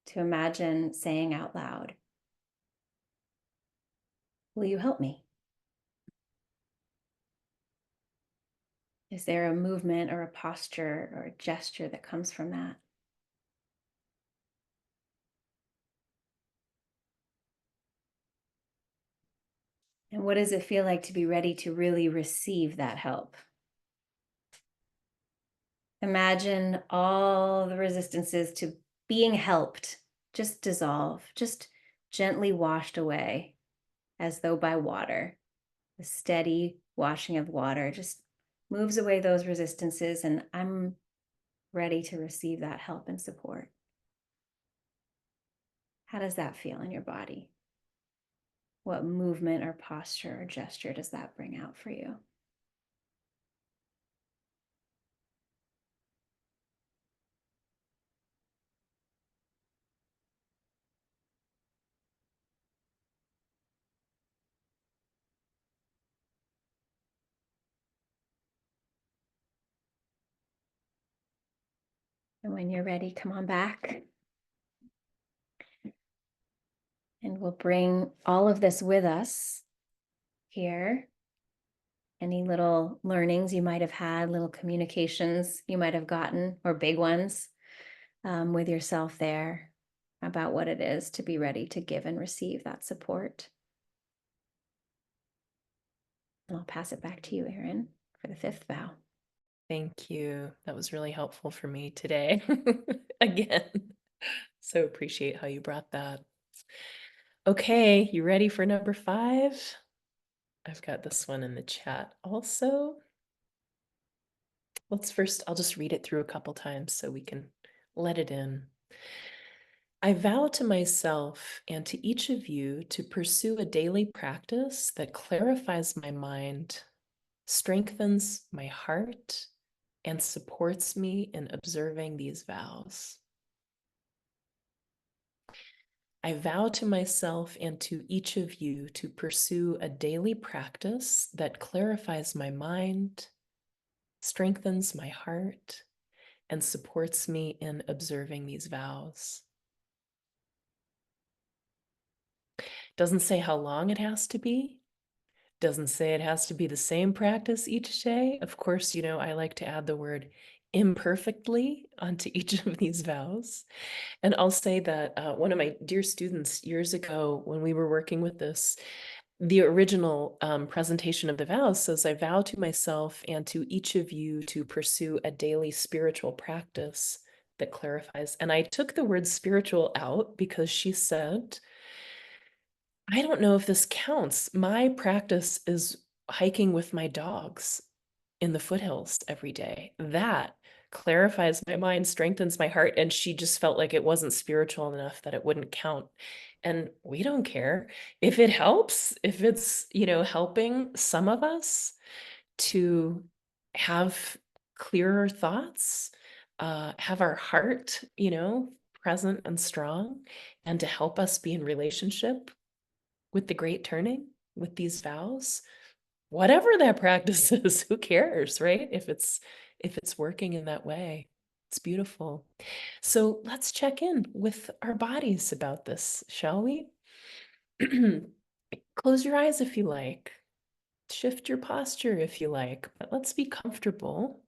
To imagine saying out loud, will you help me? Is there a movement or a posture or a gesture that comes from that? And what does it feel like to be ready to really receive that help? Imagine all the resistances to being helped just dissolve, just gently washed away as though by water. The steady washing of water just moves away those resistances, and I'm ready to receive that help and support. How does that feel in your body? What movement or posture or gesture does that bring out for you? And when you're ready, come on back. And we'll bring all of this with us here. Any little learnings you might have had, little communications you might have gotten, or big ones with yourself there about what it is to be ready to give and receive that support. And I'll pass it back to you, Erin, for the fifth vow. Thank you. That was really helpful for me today. Again, so appreciate how you brought that. Okay, you ready for number 5? I've got this one in the chat also. I'll just read it through a couple times so we can let it in. I vow to myself and to each of you to pursue a daily practice that clarifies my mind, strengthens my heart, and supports me in observing these vows. I vow to myself and to each of you to pursue a daily practice that clarifies my mind, strengthens my heart, and supports me in observing these vows. Doesn't say how long it has to be. Doesn't say it has to be the same practice each day. Of course, I like to add the word imperfectly onto each of these vows. And I'll say that one of my dear students years ago, when we were working with this, the original presentation of the vows says, I vow to myself and to each of you to pursue a daily spiritual practice that clarifies. And I took the word spiritual out because she said, I don't know if this counts. My practice is hiking with my dogs in the foothills every day. That clarifies my mind, strengthens my heart. And she just felt like it wasn't spiritual enough that it wouldn't count. And we don't care if it helps, if it's, helping some of us to have clearer thoughts, have our heart, present and strong, and to help us be in relationship with the great turning, with these vows, whatever that practice is, who cares, right? If it's working in that way, it's beautiful. So let's check in with our bodies about this, shall we? Close your eyes if you like. Shift your posture if you like, but let's be comfortable.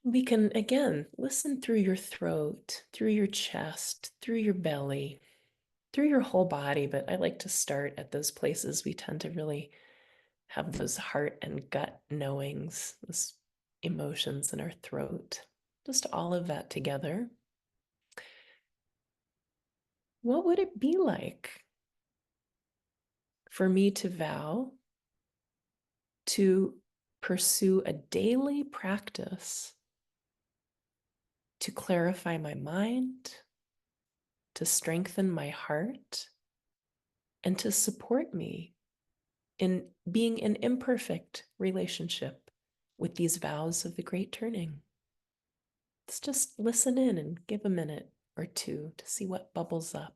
We can, again, listen through your throat, through your chest, through your belly, through your whole body. But I like to start at those places we tend to really have those heart and gut knowings, those emotions in our throat, just all of that together. What would it be like for me to vow to pursue a daily practice to clarify my mind, to strengthen my heart, and to support me in being in imperfect relationship with these vows of the Great Turning? Let's just listen in and give a minute or two to see what bubbles up.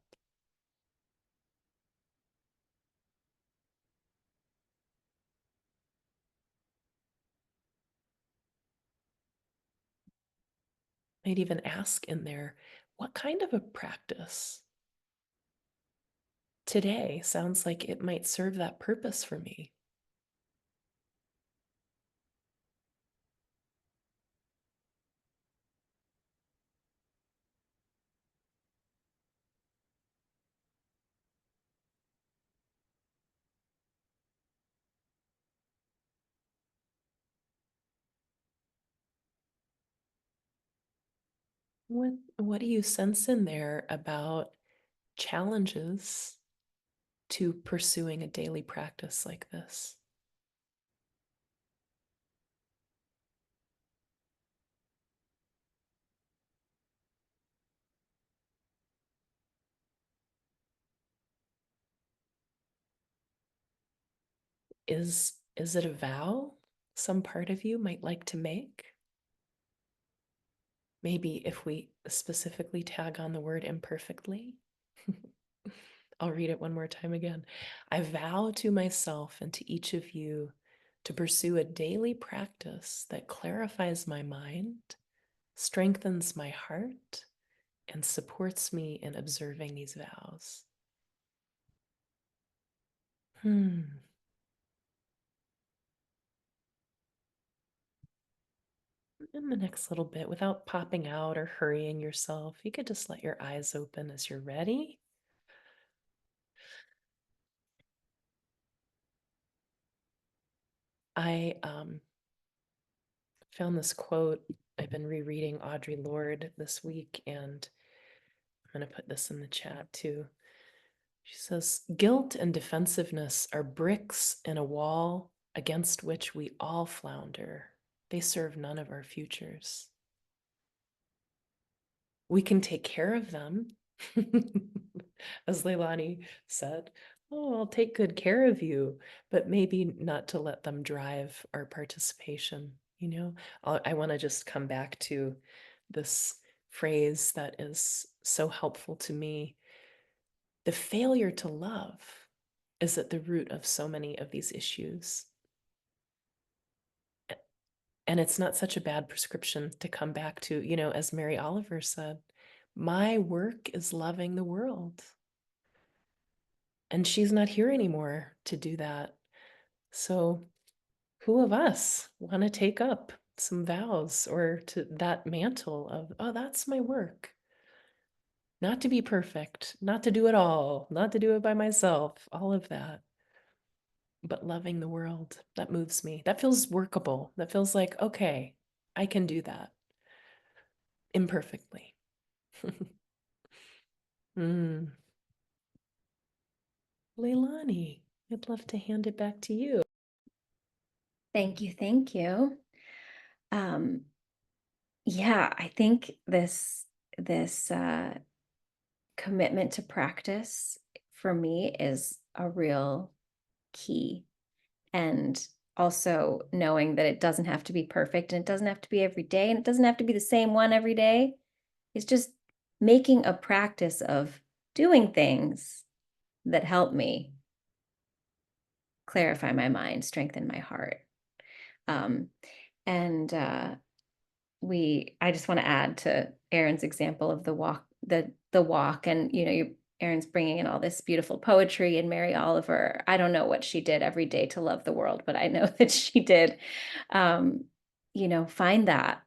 Might even ask in there, what kind of a practice today sounds like it might serve that purpose for me? What do you sense in there about challenges to pursuing a daily practice like this? Is it a vow some part of you might like to make? Maybe if we specifically tag on the word imperfectly. I'll read it one more time again. I vow to myself and to each of you to pursue a daily practice that clarifies my mind, strengthens my heart, and supports me in observing these vows. In the next little bit, without popping out or hurrying yourself, you could just let your eyes open as you're ready. I found this quote. I've been rereading Audre Lorde this week, and I'm going to put this in the chat too. She says, guilt and defensiveness are bricks in a wall against which we all flounder. They serve none of our futures. We can take care of them. As Leilani said, oh, I'll take good care of you, but maybe not to let them drive our participation. You know, I want to just come back to this phrase that is so helpful to me. The failure to love is at the root of so many of these issues. And it's not such a bad prescription to come back to, you know, as Mary Oliver said, my work is loving the world. And she's not here anymore to do that. So who of us want to take up some vows or to that mantle of, oh, that's my work? Not to be perfect, not to do it all, not to do it by myself, all of that. But loving the world, that moves me. That feels workable. That feels like, okay, I can do that imperfectly. Leilani, I'd love to hand it back to you. Thank you. Thank you. Yeah, I think this commitment to practice for me is a real key. And also knowing that it doesn't have to be perfect and it doesn't have to be every day and it doesn't have to be the same one every day. It's just making a practice of doing things that help me clarify my mind, strengthen my heart. And I just want to add to Erin's example of the walk, the walk, and Erin's bringing in all this beautiful poetry, and Mary Oliver. I don't know what she did every day to love the world, but I know that she did. Find that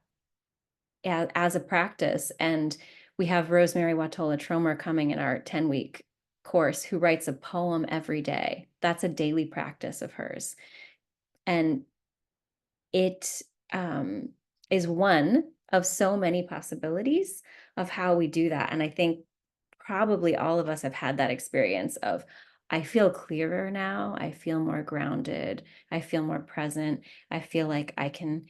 as a practice. And we have Rosemary Watola Tromer coming in our 10-week course, who writes a poem every day. That's a daily practice of hers. And it is one of so many possibilities of how we do that. And I think probably all of us have had that experience of, I feel clearer now. I feel more grounded. I feel more present. I feel like I can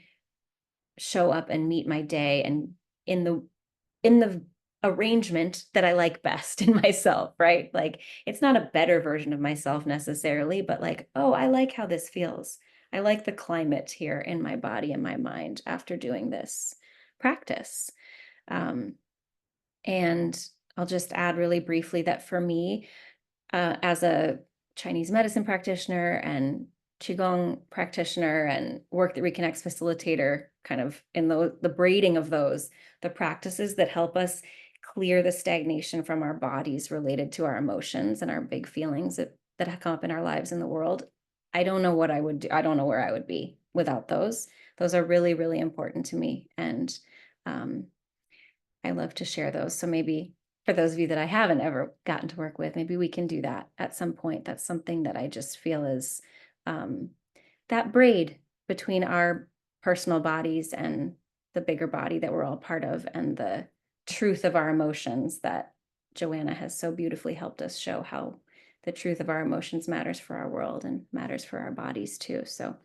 show up and meet my day and in the arrangement that I like best in myself, right? Like, it's not a better version of myself necessarily, but like, oh, I like how this feels. I like the climate here in my body and my mind after doing this practice. And I'll just add really briefly that for me, as a Chinese medicine practitioner and Qigong practitioner and work that reconnects facilitator, kind of in the braiding of those, the practices that help us clear the stagnation from our bodies related to our emotions and our big feelings that come up in our lives in the world. I don't know what I would do. I don't know where I would be without those. Those are really, really important to me. And I love to share those. So maybe for those of you that I haven't ever gotten to work with, maybe we can do that at some point. That's something that I just feel is that braid between our personal bodies and the bigger body that we're all part of, and the truth of our emotions that Joanna has so beautifully helped us show how the truth of our emotions matters for our world and matters for our bodies too. So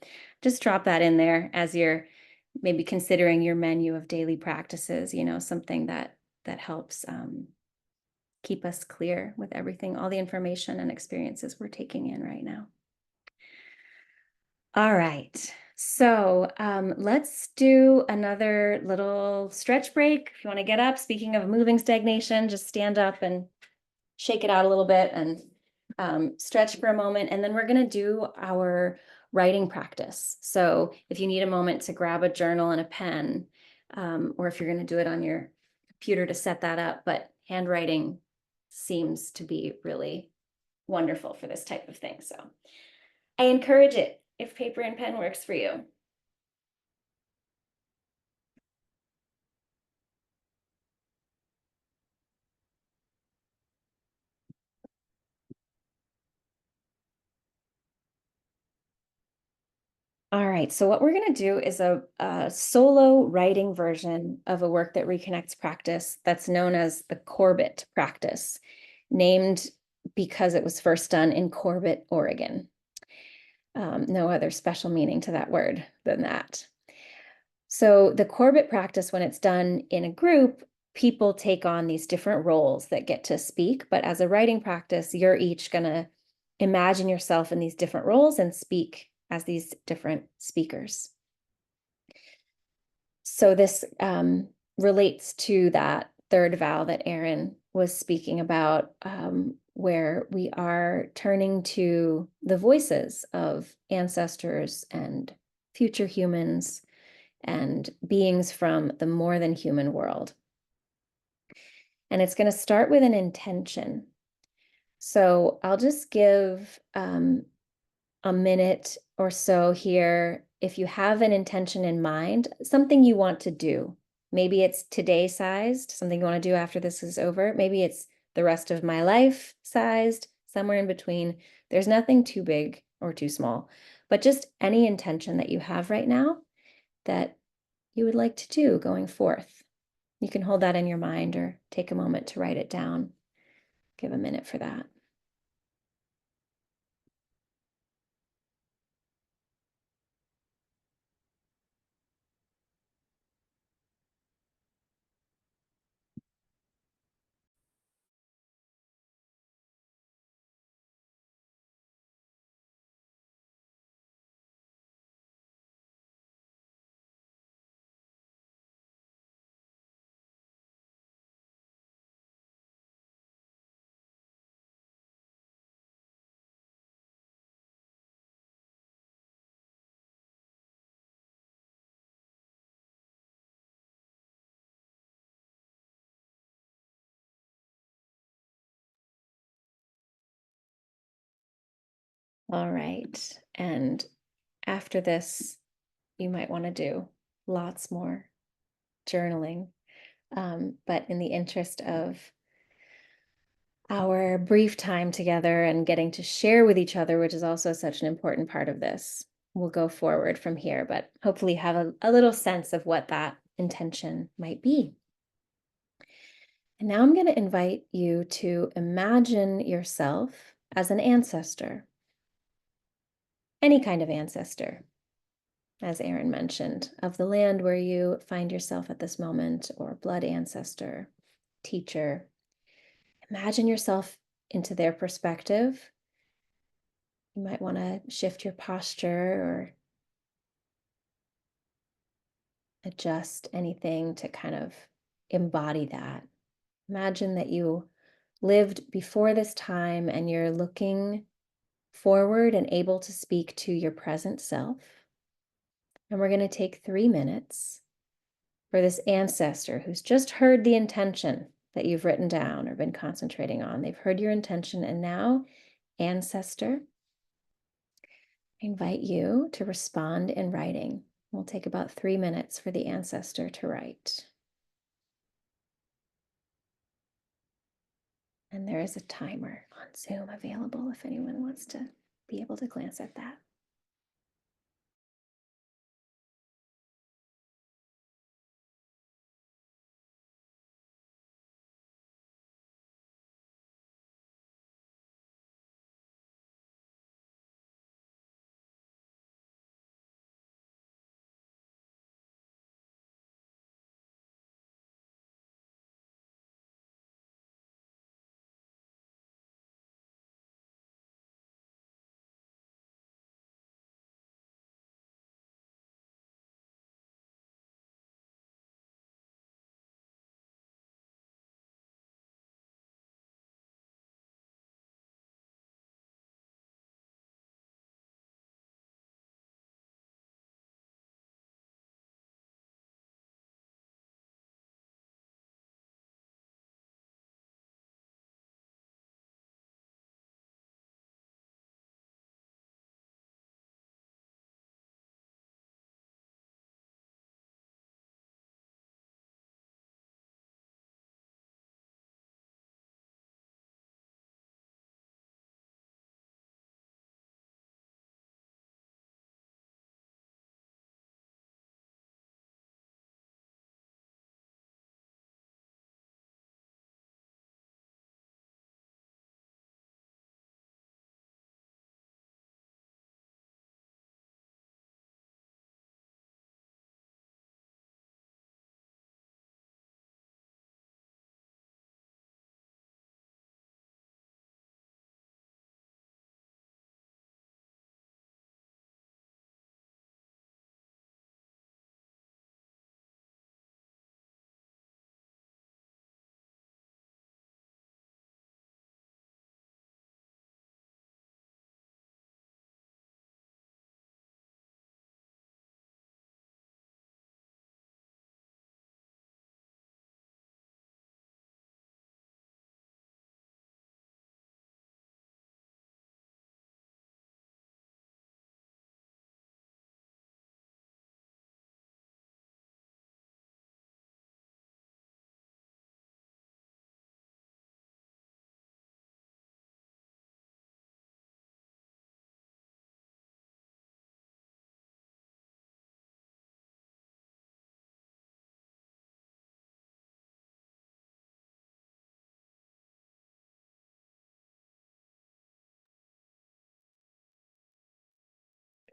just drop that in there as you're maybe considering your menu of daily practices, something that helps keep us clear with everything, all the information and experiences we're taking in right now. All right, so let's do another little stretch break. If you want to get up, speaking of moving stagnation, just stand up and shake it out a little bit and stretch for a moment. And then we're going to do our writing practice. So if you need a moment to grab a journal and a pen, or if you're going to do it on your computer to set that up, but handwriting seems to be really wonderful for this type of thing. So I encourage it if paper and pen works for you. All right, so what we're going to do is a solo writing version of a work that reconnects practice that's known as the Corbett practice, named because it was first done in Corbett, Oregon. No other special meaning to that word than that. So the Corbett practice, when it's done in a group, people take on these different roles that get to speak. But as a writing practice, you're each going to imagine yourself in these different roles and speak as these different speakers. So this relates to that third vow that Erin was speaking about, where we are turning to the voices of ancestors and future humans and beings from the more than human world. And it's going to start with an intention. So I'll just give a minute or so here. If you have an intention in mind, something you want to do, maybe it's today sized, something you want to do after this is over. Maybe it's the rest of my life sized, somewhere in between. There's nothing too big or too small, but just any intention that you have right now that you would like to do going forth. You can hold that in your mind or take a moment to write it down. Give a minute for that. All right. And after this, you might want to do lots more journaling. But in the interest of our brief time together and getting to share with each other, which is also such an important part of this, we'll go forward from here, but hopefully have a little sense of what that intention might be. And now I'm going to invite you to imagine yourself as an ancestor, any kind of ancestor, as Erin mentioned, of the land where you find yourself at this moment, or blood ancestor, teacher. Imagine yourself into their perspective. You might want to shift your posture or adjust anything to kind of embody that. Imagine that you lived before this time and you're looking forward and able to speak to your present self. And we're going to take 3 minutes for this ancestor who's just heard the intention that you've written down or been concentrating on. They've heard your intention, and now, ancestor, I invite you to respond in writing. We'll take about 3 minutes for the ancestor to write. And there is a timer on Zoom available if anyone wants to be able to glance at that.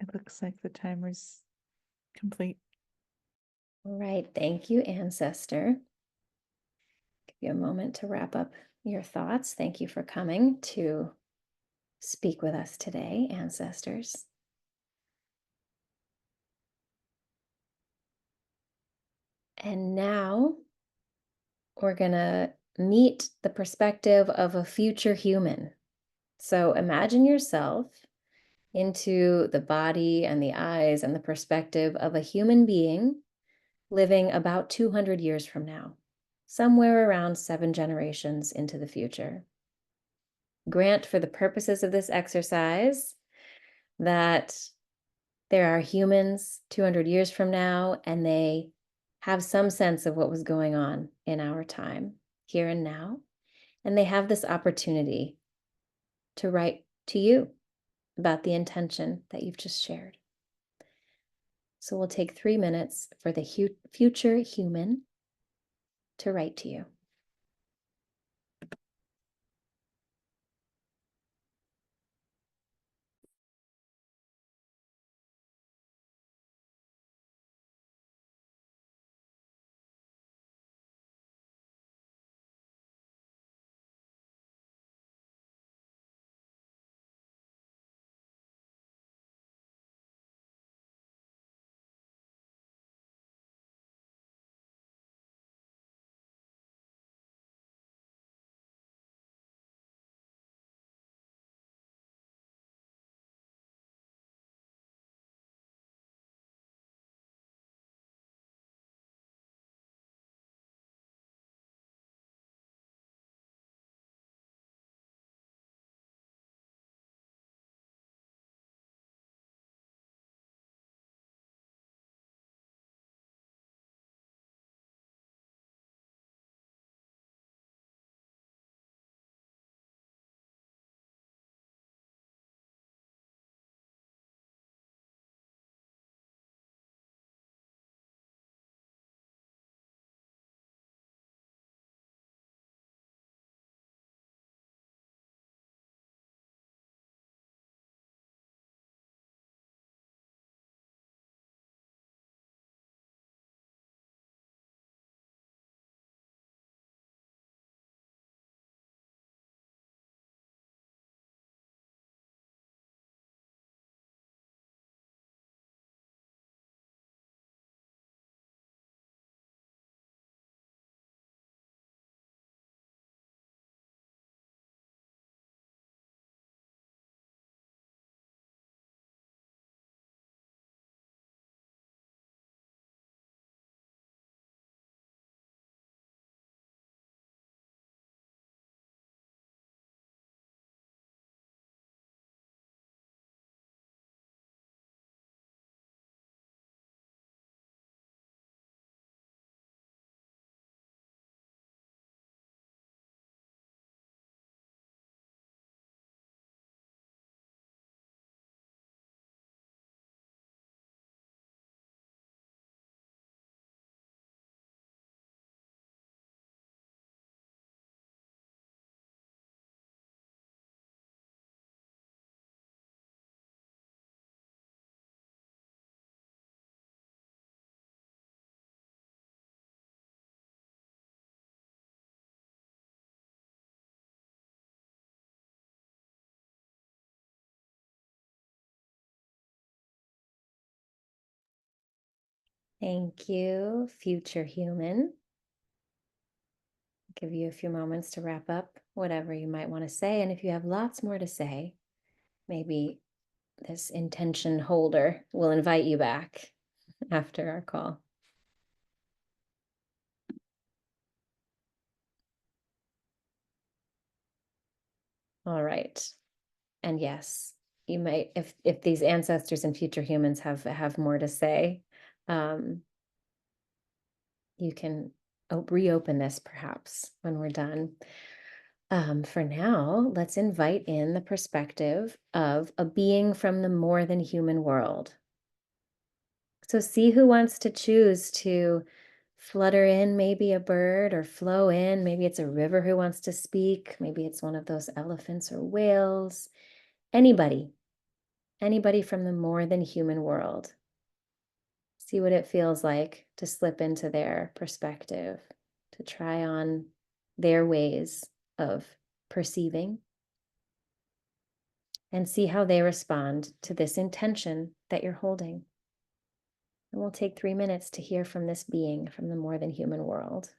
It looks like the timer's complete. All right, thank you, ancestor. Give you a moment to wrap up your thoughts. Thank you for coming to speak with us today, ancestors. And now we're going to meet the perspective of a future human. So imagine yourself into the body and the eyes and the perspective of a human being living about 200 years from now, somewhere around 7 generations into the future. Grant, for the purposes of this exercise, that there are humans 200 years from now, and they have some sense of what was going on in our time, here and now. And they have this opportunity to write to you about the intention that you've just shared. So we'll take 3 minutes for the future human to write to you. Thank you, future human. Give you a few moments to wrap up whatever you might want to say. And if you have lots more to say, maybe this intention holder will invite you back after our call. All right. And yes, you might, if these ancestors and future humans have more to say, you can reopen this perhaps when we're done. For now, let's invite in the perspective of a being from the more than human world. So see who wants to choose to flutter in, maybe a bird, or flow in. Maybe it's a river who wants to speak. Maybe it's one of those elephants or whales. Anybody from the more than human world. See what it feels like to slip into their perspective, to try on their ways of perceiving, and see how they respond to this intention that you're holding. And we'll take 3 minutes to hear from this being from the more than human world.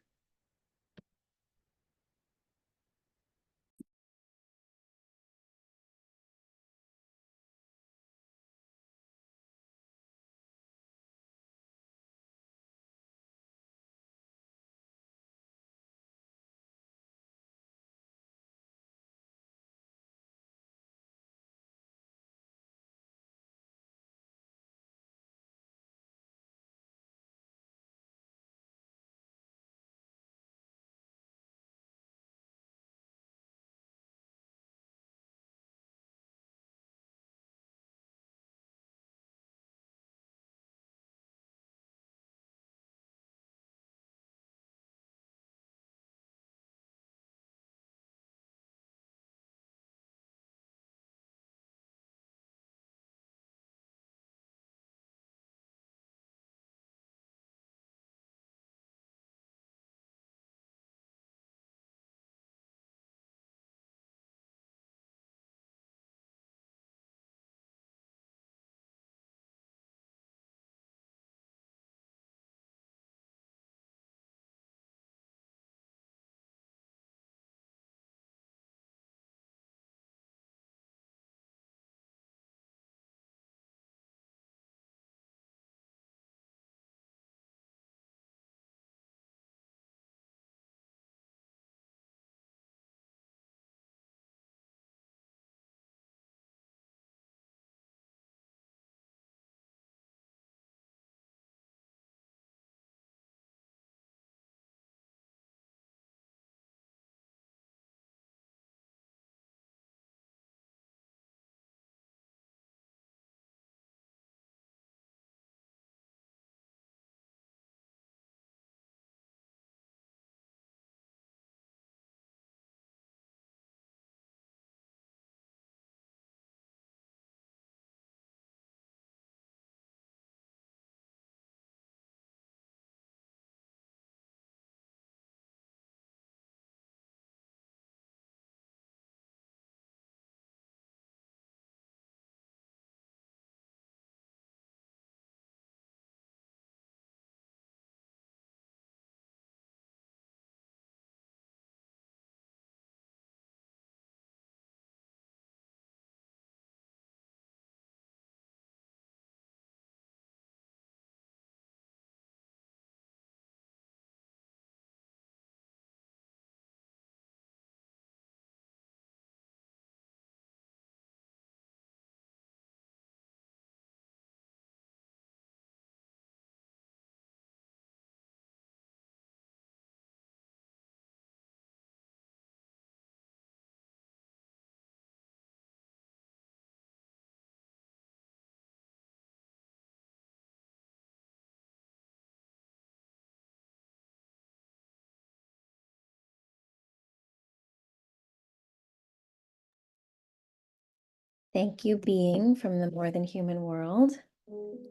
Thank you, being from the more than human world.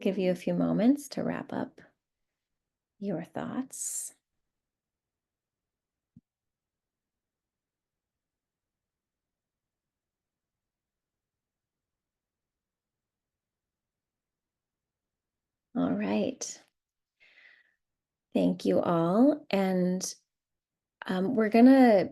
Give you a few moments to wrap up your thoughts. All right. Thank you all. And we're going to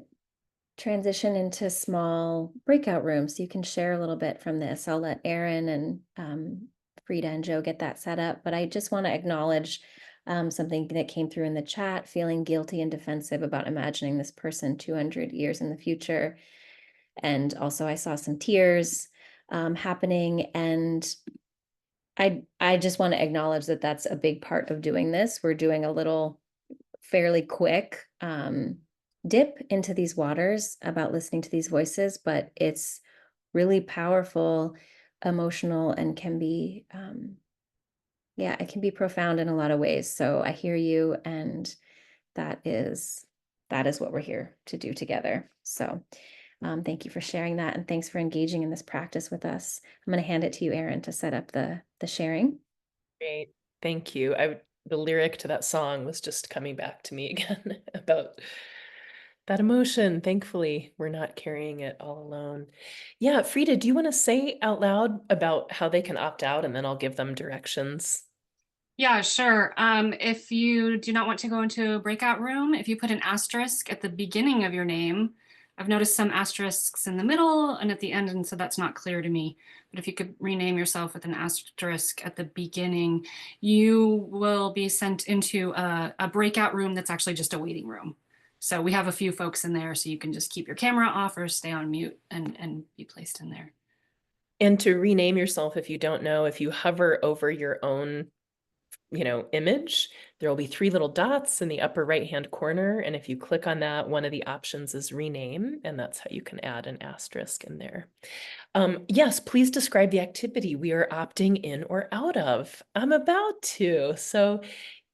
transition into small breakout rooms. So you can share a little bit from this. I'll let Erin and Frida and Joe get that set up. But I just want to acknowledge something that came through in the chat, feeling guilty and defensive about imagining this person 200 years in the future. And also I saw some tears happening. And I just want to acknowledge that that's a big part of doing this. We're doing a little fairly quick dip into these waters about listening to these voices, but it's really powerful, emotional, and can be, yeah, it can be profound in a lot of ways. So I hear you, and that is what we're here to do together. So thank you for sharing that, and thanks for engaging in this practice with us. I'm going to hand it to you, Erin, to set up the sharing. Great. Thank you. The lyric to that song was just coming back to me again about that emotion. Thankfully, we're not carrying it all alone. Yeah, Frida, do you want to say out loud about how they can opt out, and then I'll give them directions? Yeah, sure. If you do not want to go into a breakout room, if you put an asterisk at the beginning of your name, I've noticed some asterisks in the middle and at the end, and so that's not clear to me. But if you could rename yourself with an asterisk at the beginning, you will be sent into a breakout room that's actually just a waiting room. So we have a few folks in there, so you can just keep your camera off or stay on mute and be placed in there. And to rename yourself, if you don't know, if you hover over your own image, there will be 3 little dots in the upper right-hand corner. And if you click on that, one of the options is rename, and that's how you can add an asterisk in there. Yes, please describe the activity we are opting in or out of. I'm about to. So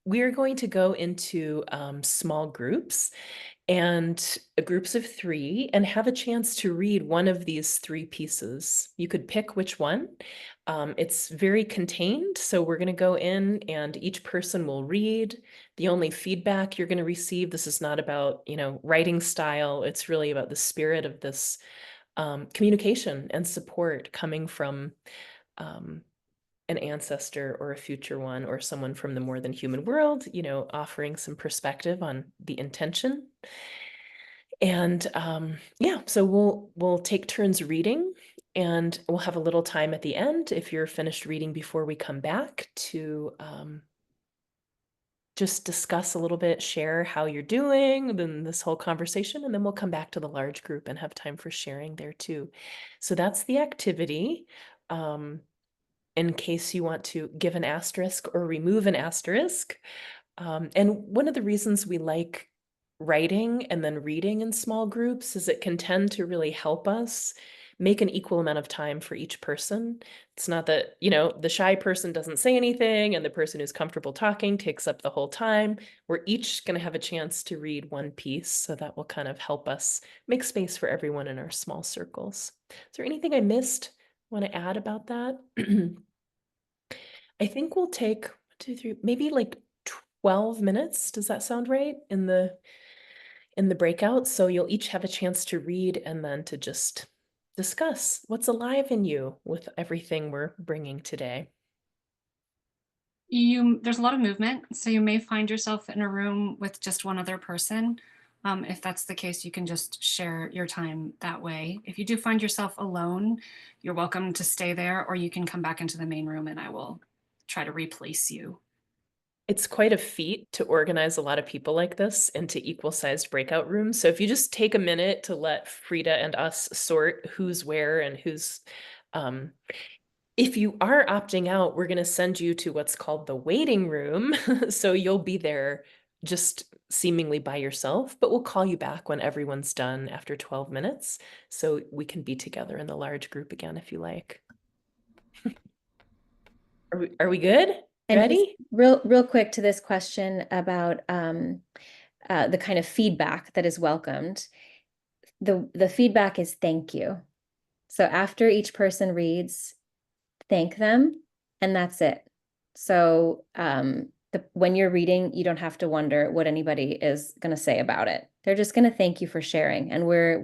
we are going to go into small groups and groups of 3 and have a chance to read one of these 3 pieces. You could pick which one. It's very contained, so we're going to go in and each person will read. The only feedback you're going to receive, this is not about, writing style. It's really about the spirit of this communication and support coming from an ancestor or a future one or someone from the more than human world, offering some perspective on the intention. And yeah, so we'll take turns reading, and we'll have a little time at the end if you're finished reading before we come back to just discuss a little bit, share how you're doing, then this whole conversation, and then we'll come back to the large group and have time for sharing there too. So that's the activity. In case you want to give an asterisk or remove an asterisk. And one of the reasons we like writing and then reading in small groups is it can tend to really help us make an equal amount of time for each person. It's not that, the shy person doesn't say anything and the person who's comfortable talking takes up the whole time. We're each going to have a chance to read one piece, so that will kind of help us make space for everyone in our small circles. Is there anything I missed? Want to add about that? I think we'll take 1, 2, 3, maybe like 12 minutes. Does that sound right in the breakout? So you'll each have a chance to read and then to just discuss what's alive in you with everything we're bringing today. There's a lot of movement, so you may find yourself in a room with just one other person. If that's the case, you can just share your time that way. If you do find yourself alone, you're welcome to stay there, or you can come back into the main room and I will try to replace you. It's quite a feat to organize a lot of people like this into equal-sized breakout rooms. So if you just take a minute to let Frida and us sort who's where and who's if you are opting out, we're going to send you to what's called the waiting room. So you'll be there just seemingly by yourself, but we'll call you back when everyone's done after 12 minutes. So we can be together in the large group again if you like. Are we good? And Ready? real quick to this question about the kind of feedback that is welcomed. The feedback is thank you. So after each person reads, thank them, and that's it. So when you're reading, you don't have to wonder what anybody is going to say about it. They're just going to thank you for sharing. And we're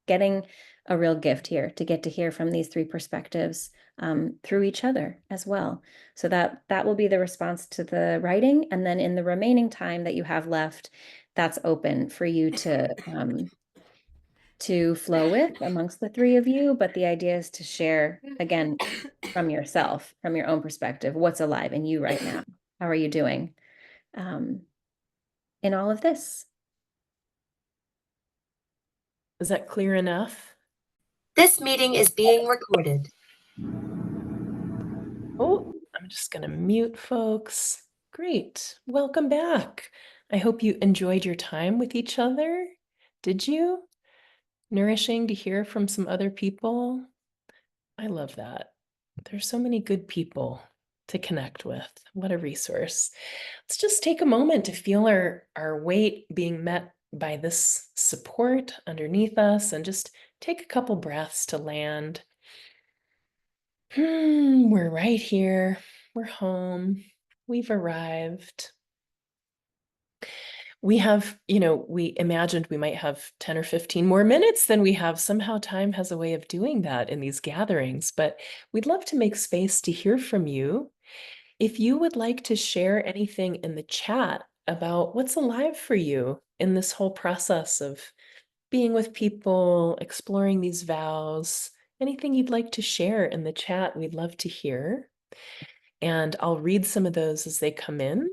getting a real gift here to get to hear from these three perspectives through each other as well. So that will be the response to the writing. And then in the remaining time that you have left, that's open for you to flow with amongst the three of you. But the idea is to share again from yourself, from your own perspective, what's alive in you right now. How are you doing in all of this? Is that clear enough? This meeting is being recorded. Oh, I'm just going to mute folks. Great. Welcome back. I hope you enjoyed your time with each other. Did you? Nourishing to hear from some other people. I love that. There's so many good people to connect with. What a resource. Let's just take a moment to feel our weight being met by this support underneath us and just take a couple breaths to land. We're right here. We're home. We've arrived. We have, we imagined we might have 10 or 15 more minutes than we have. Somehow time has a way of doing that in these gatherings, but we'd love to make space to hear from you. If you would like to share anything in the chat about what's alive for you in this whole process of being with people, exploring these vows, anything you'd like to share in the chat, we'd love to hear. And I'll read some of those as they come in.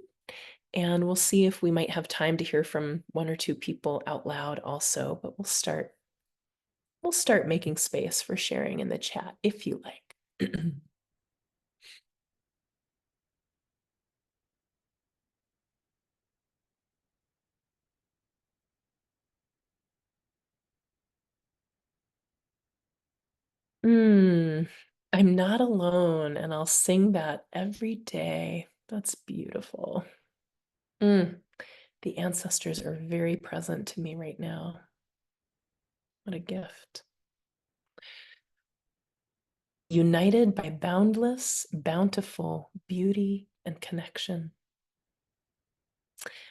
And we'll see if we might have time to hear from one or two people out loud also, but we'll start making space for sharing in the chat if you like. I'm not alone, and I'll sing that every day. That's beautiful. The ancestors are very present to me right now. What a gift. United by boundless, bountiful beauty and connection.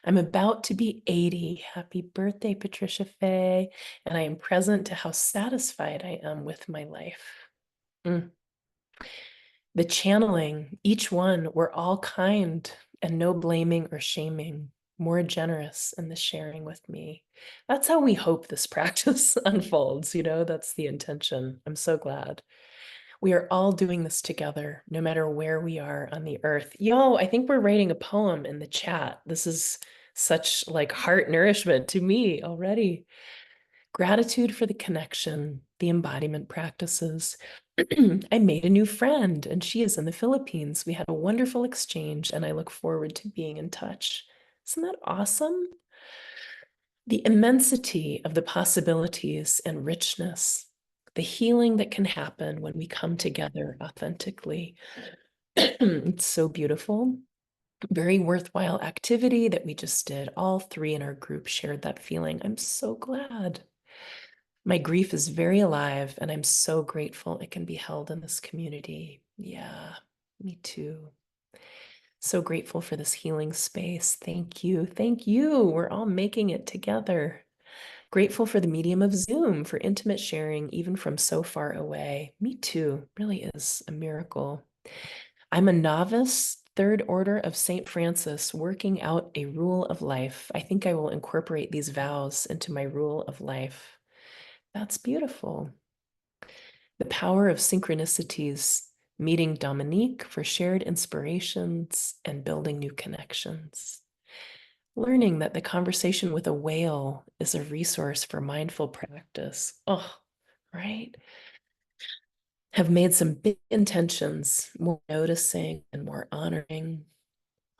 I'm about to be 80. Happy birthday, Patricia Faye. And I am present to how satisfied I am with my life. The channeling, each one, we're all kind and no blaming or shaming, more generous in the sharing with me. That's how we hope this practice unfolds, that's the intention. I'm so glad. We are all doing this together, no matter where we are on the earth. Yo, I think we're writing a poem in the chat. This is such like heart nourishment to me already. Gratitude for the connection, the embodiment practices. I made a new friend and she is in the Philippines. We had a wonderful exchange and I look forward to being in touch. Isn't that awesome? The immensity of the possibilities and richness, the healing that can happen when we come together authentically. It's so beautiful. Very worthwhile activity that we just did. All three in our group shared that feeling. I'm so glad. My grief is very alive and I'm so grateful it can be held in this community. Yeah, me too. So grateful for this healing space. Thank you. Thank you. We're all making it together. Grateful for the medium of Zoom for intimate sharing, even from so far away. Me too. Really is a miracle. I'm a novice, third order of St. Francis, working out a rule of life. I think I will incorporate these vows into my rule of life. That's beautiful. The power of synchronicities, meeting Dominique for shared inspirations and building new connections. Learning that the conversation with a whale is a resource for mindful practice. Oh, right? Have made some big intentions, more noticing and more honoring.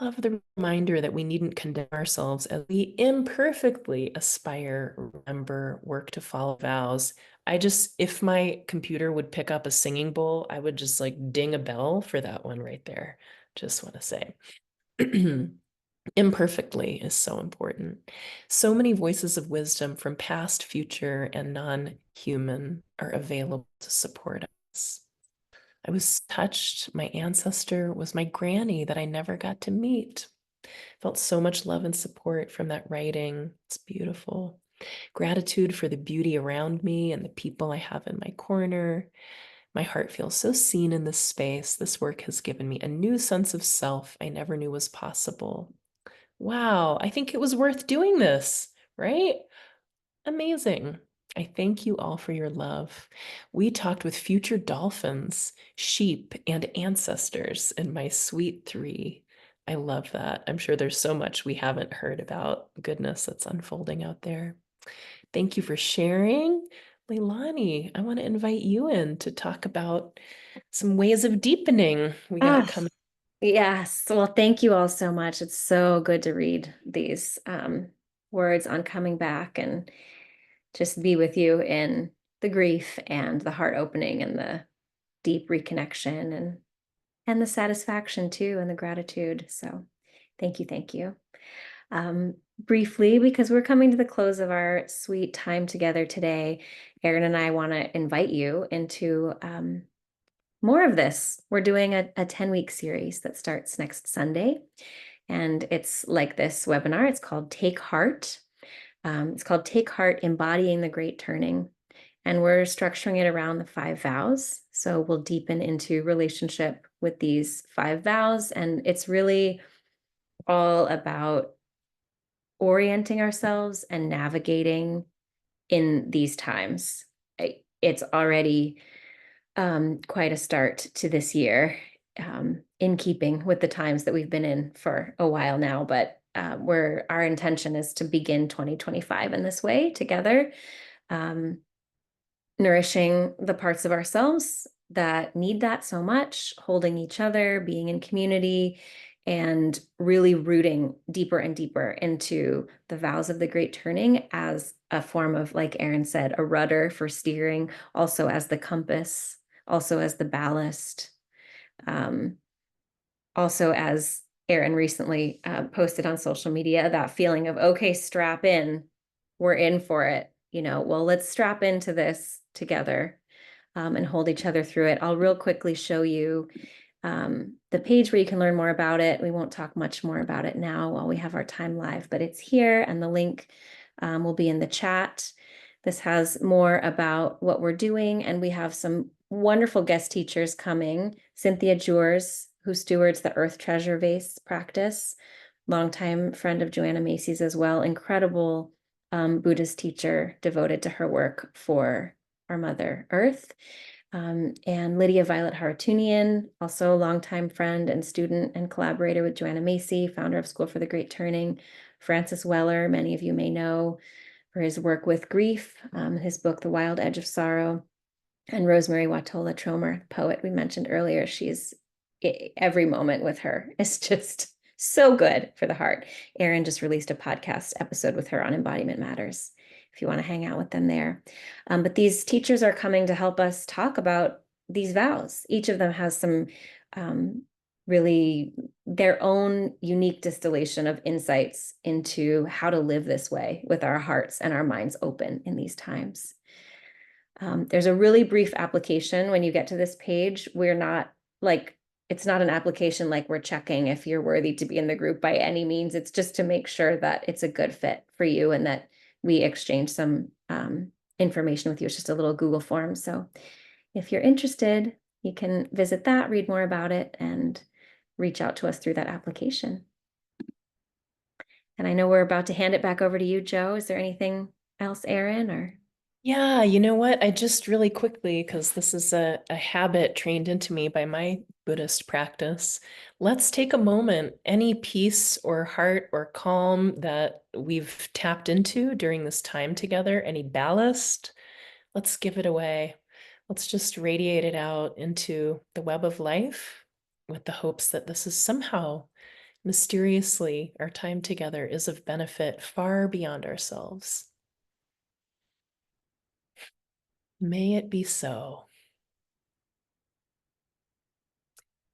Love the reminder that we needn't condemn ourselves as we imperfectly aspire, remember, work to follow vows. If my computer would pick up a singing bowl, I would just like ding a bell for that one right there. Just want to say. Imperfectly is so important. So many voices of wisdom from past, future, and non-human are available to support us. I was touched. My ancestor was my granny that I never got to meet. Felt so much love and support from that writing. It's beautiful. Gratitude for the beauty around me and the people I have in my corner. My heart feels so seen in this space. This work has given me a new sense of self I never knew was possible. Wow, I think it was worth doing this, right? Amazing. I thank you all for your love. We talked with future dolphins, sheep, and ancestors in my sweet three. I love that. I'm sure there's so much we haven't heard about goodness that's unfolding out there. Thank you for sharing. Leilani, I want to invite you in to talk about some ways of deepening we got Ah, coming. yes. Well, thank you all so much. It's so good to read these words on coming back and just be with you in the grief and the heart opening and the deep reconnection and the satisfaction too and the gratitude. So thank you, thank you. Briefly, because we're coming to the close of our sweet time together today, Erin and I want to invite you into more of this. We're doing a 10-week series that starts next Sunday. And it's like this webinar. It's called Take Heart. It's called Take Heart, Embodying the Great Turning. And we're structuring it around the 5 vows. So we'll deepen into relationship with these 5 vows. And it's really all about orienting ourselves and navigating in these times. It's already quite a start to this year, in keeping with the times that we've been in for a while now. But our intention is to begin 2025 in this way together, nourishing the parts of ourselves that need that so much, holding each other, being in community, and really rooting deeper and deeper into the vows of the Great Turning as a form of, like Erin said, a rudder for steering, also as the compass, also as the ballast, also as Erin recently posted on social media, that feeling of, okay, strap in, we're in for it. Well, let's strap into this together and hold each other through it. I'll real quickly show you the page where you can learn more about it. We won't talk much more about it now while we have our time live, but it's here and the link will be in the chat. This has more about what we're doing, and we have some wonderful guest teachers coming. Cynthia Jures, who stewards the Earth Treasure Vase practice, longtime friend of Joanna Macy's as well, incredible Buddhist teacher devoted to her work for our Mother Earth. And Lydia Violet Haratunian, also a longtime friend and student and collaborator with Joanna Macy, founder of School for the Great Turning. Francis Weller, many of you may know for his work with grief, his book, The Wild Edge of Sorrow. And Rosemary Watola Tromer, the poet we mentioned earlier, every moment with her is just so good for the heart. Erin just released a podcast episode with her on embodiment matters, if you want to hang out with them there. But these teachers are coming to help us talk about these vows. Each of them has some really their own unique distillation of insights into how to live this way with our hearts and our minds open in these times. There's a really brief application when you get to this page. It's not an application like we're checking if you're worthy to be in the group by any means. It's just to make sure that it's a good fit for you and that we exchange some information with you. It's just a little Google form. So if you're interested, you can visit that, read more about it, and reach out to us through that application. And I know we're about to hand it back over to you, Joe. Is there anything else, Erin, or? Yeah, you know what? I just really quickly, because this is a habit trained into me by my Buddhist practice, let's take a moment, any peace or heart or calm that we've tapped into during this time together, any ballast, let's give it away. Let's just radiate it out into the web of life with the hopes that this is somehow mysteriously, our time together is of benefit far beyond ourselves. May it be so.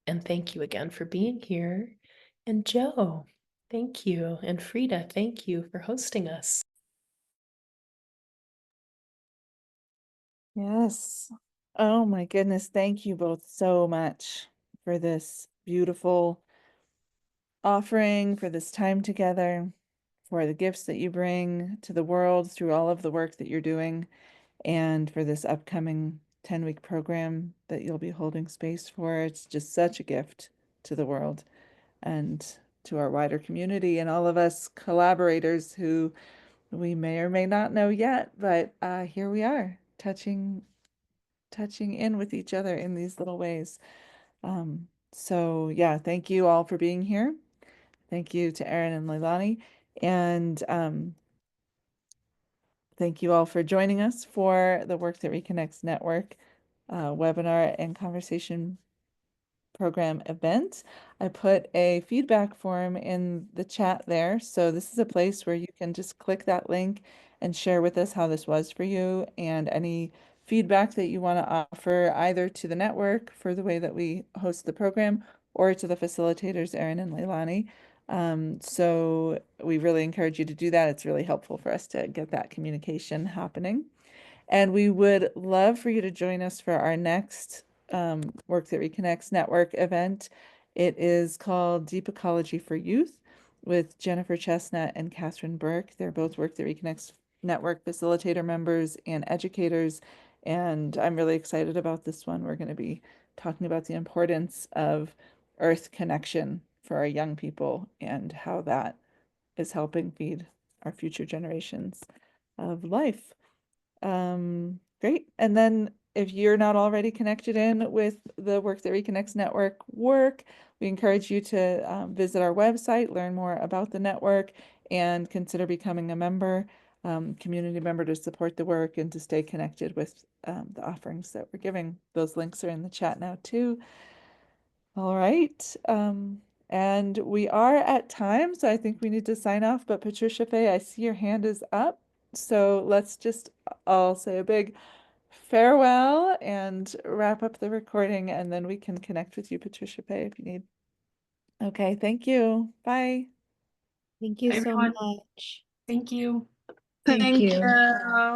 And thank you again for being here. And Joe, Thank you. And Frida, thank you for hosting us. Yes. Oh my goodness. Thank you both so much for this beautiful offering, for this time together, for the gifts that you bring to the world through all of the work that you're doing, and for this upcoming 10-week program that you'll be holding space for. It's just such a gift to the world and to our wider community and all of us collaborators who we may or may not know yet, but here we are, touching in with each other in these little ways. So yeah, thank you all for being here. Thank you to Erin and Leilani. And thank you all for joining us for the Work That Reconnects Network webinar and conversation program event. I put a feedback form in the chat there. So this is a place where you can just click that link and share with us how this was for you and any feedback that you want to offer either to the network for the way that we host the program or to the facilitators, Erin and Leilani. So we really encourage you to do that. It's really helpful for us to get that communication happening. And we would love for you to join us for our next Work That Reconnects Network event. It is called Deep Ecology for Youth with Jennifer Chestnut and Catherine Burke. They're both Work That Reconnects Network facilitator members and educators. And I'm really excited about this one. We're going to be talking about the importance of earth connection for our young people and how that is helping feed our future generations of life. Great. And then if you're not already connected in with the Work That Reconnects Network work, we encourage you to visit our website, learn more about the network, and consider becoming a member, community member to support the work and to stay connected with the offerings that we're giving. Those links are in the chat now too. All right. And we are at time, so I think we need to sign off. But Patricia Fay, I see your hand is up. So let's just all say a big farewell and wrap up the recording, and then we can connect with you, Patricia Fay, if you need. Okay, thank you. Bye. Thank you Bye, so everyone. much. Thank you. Thank you. you.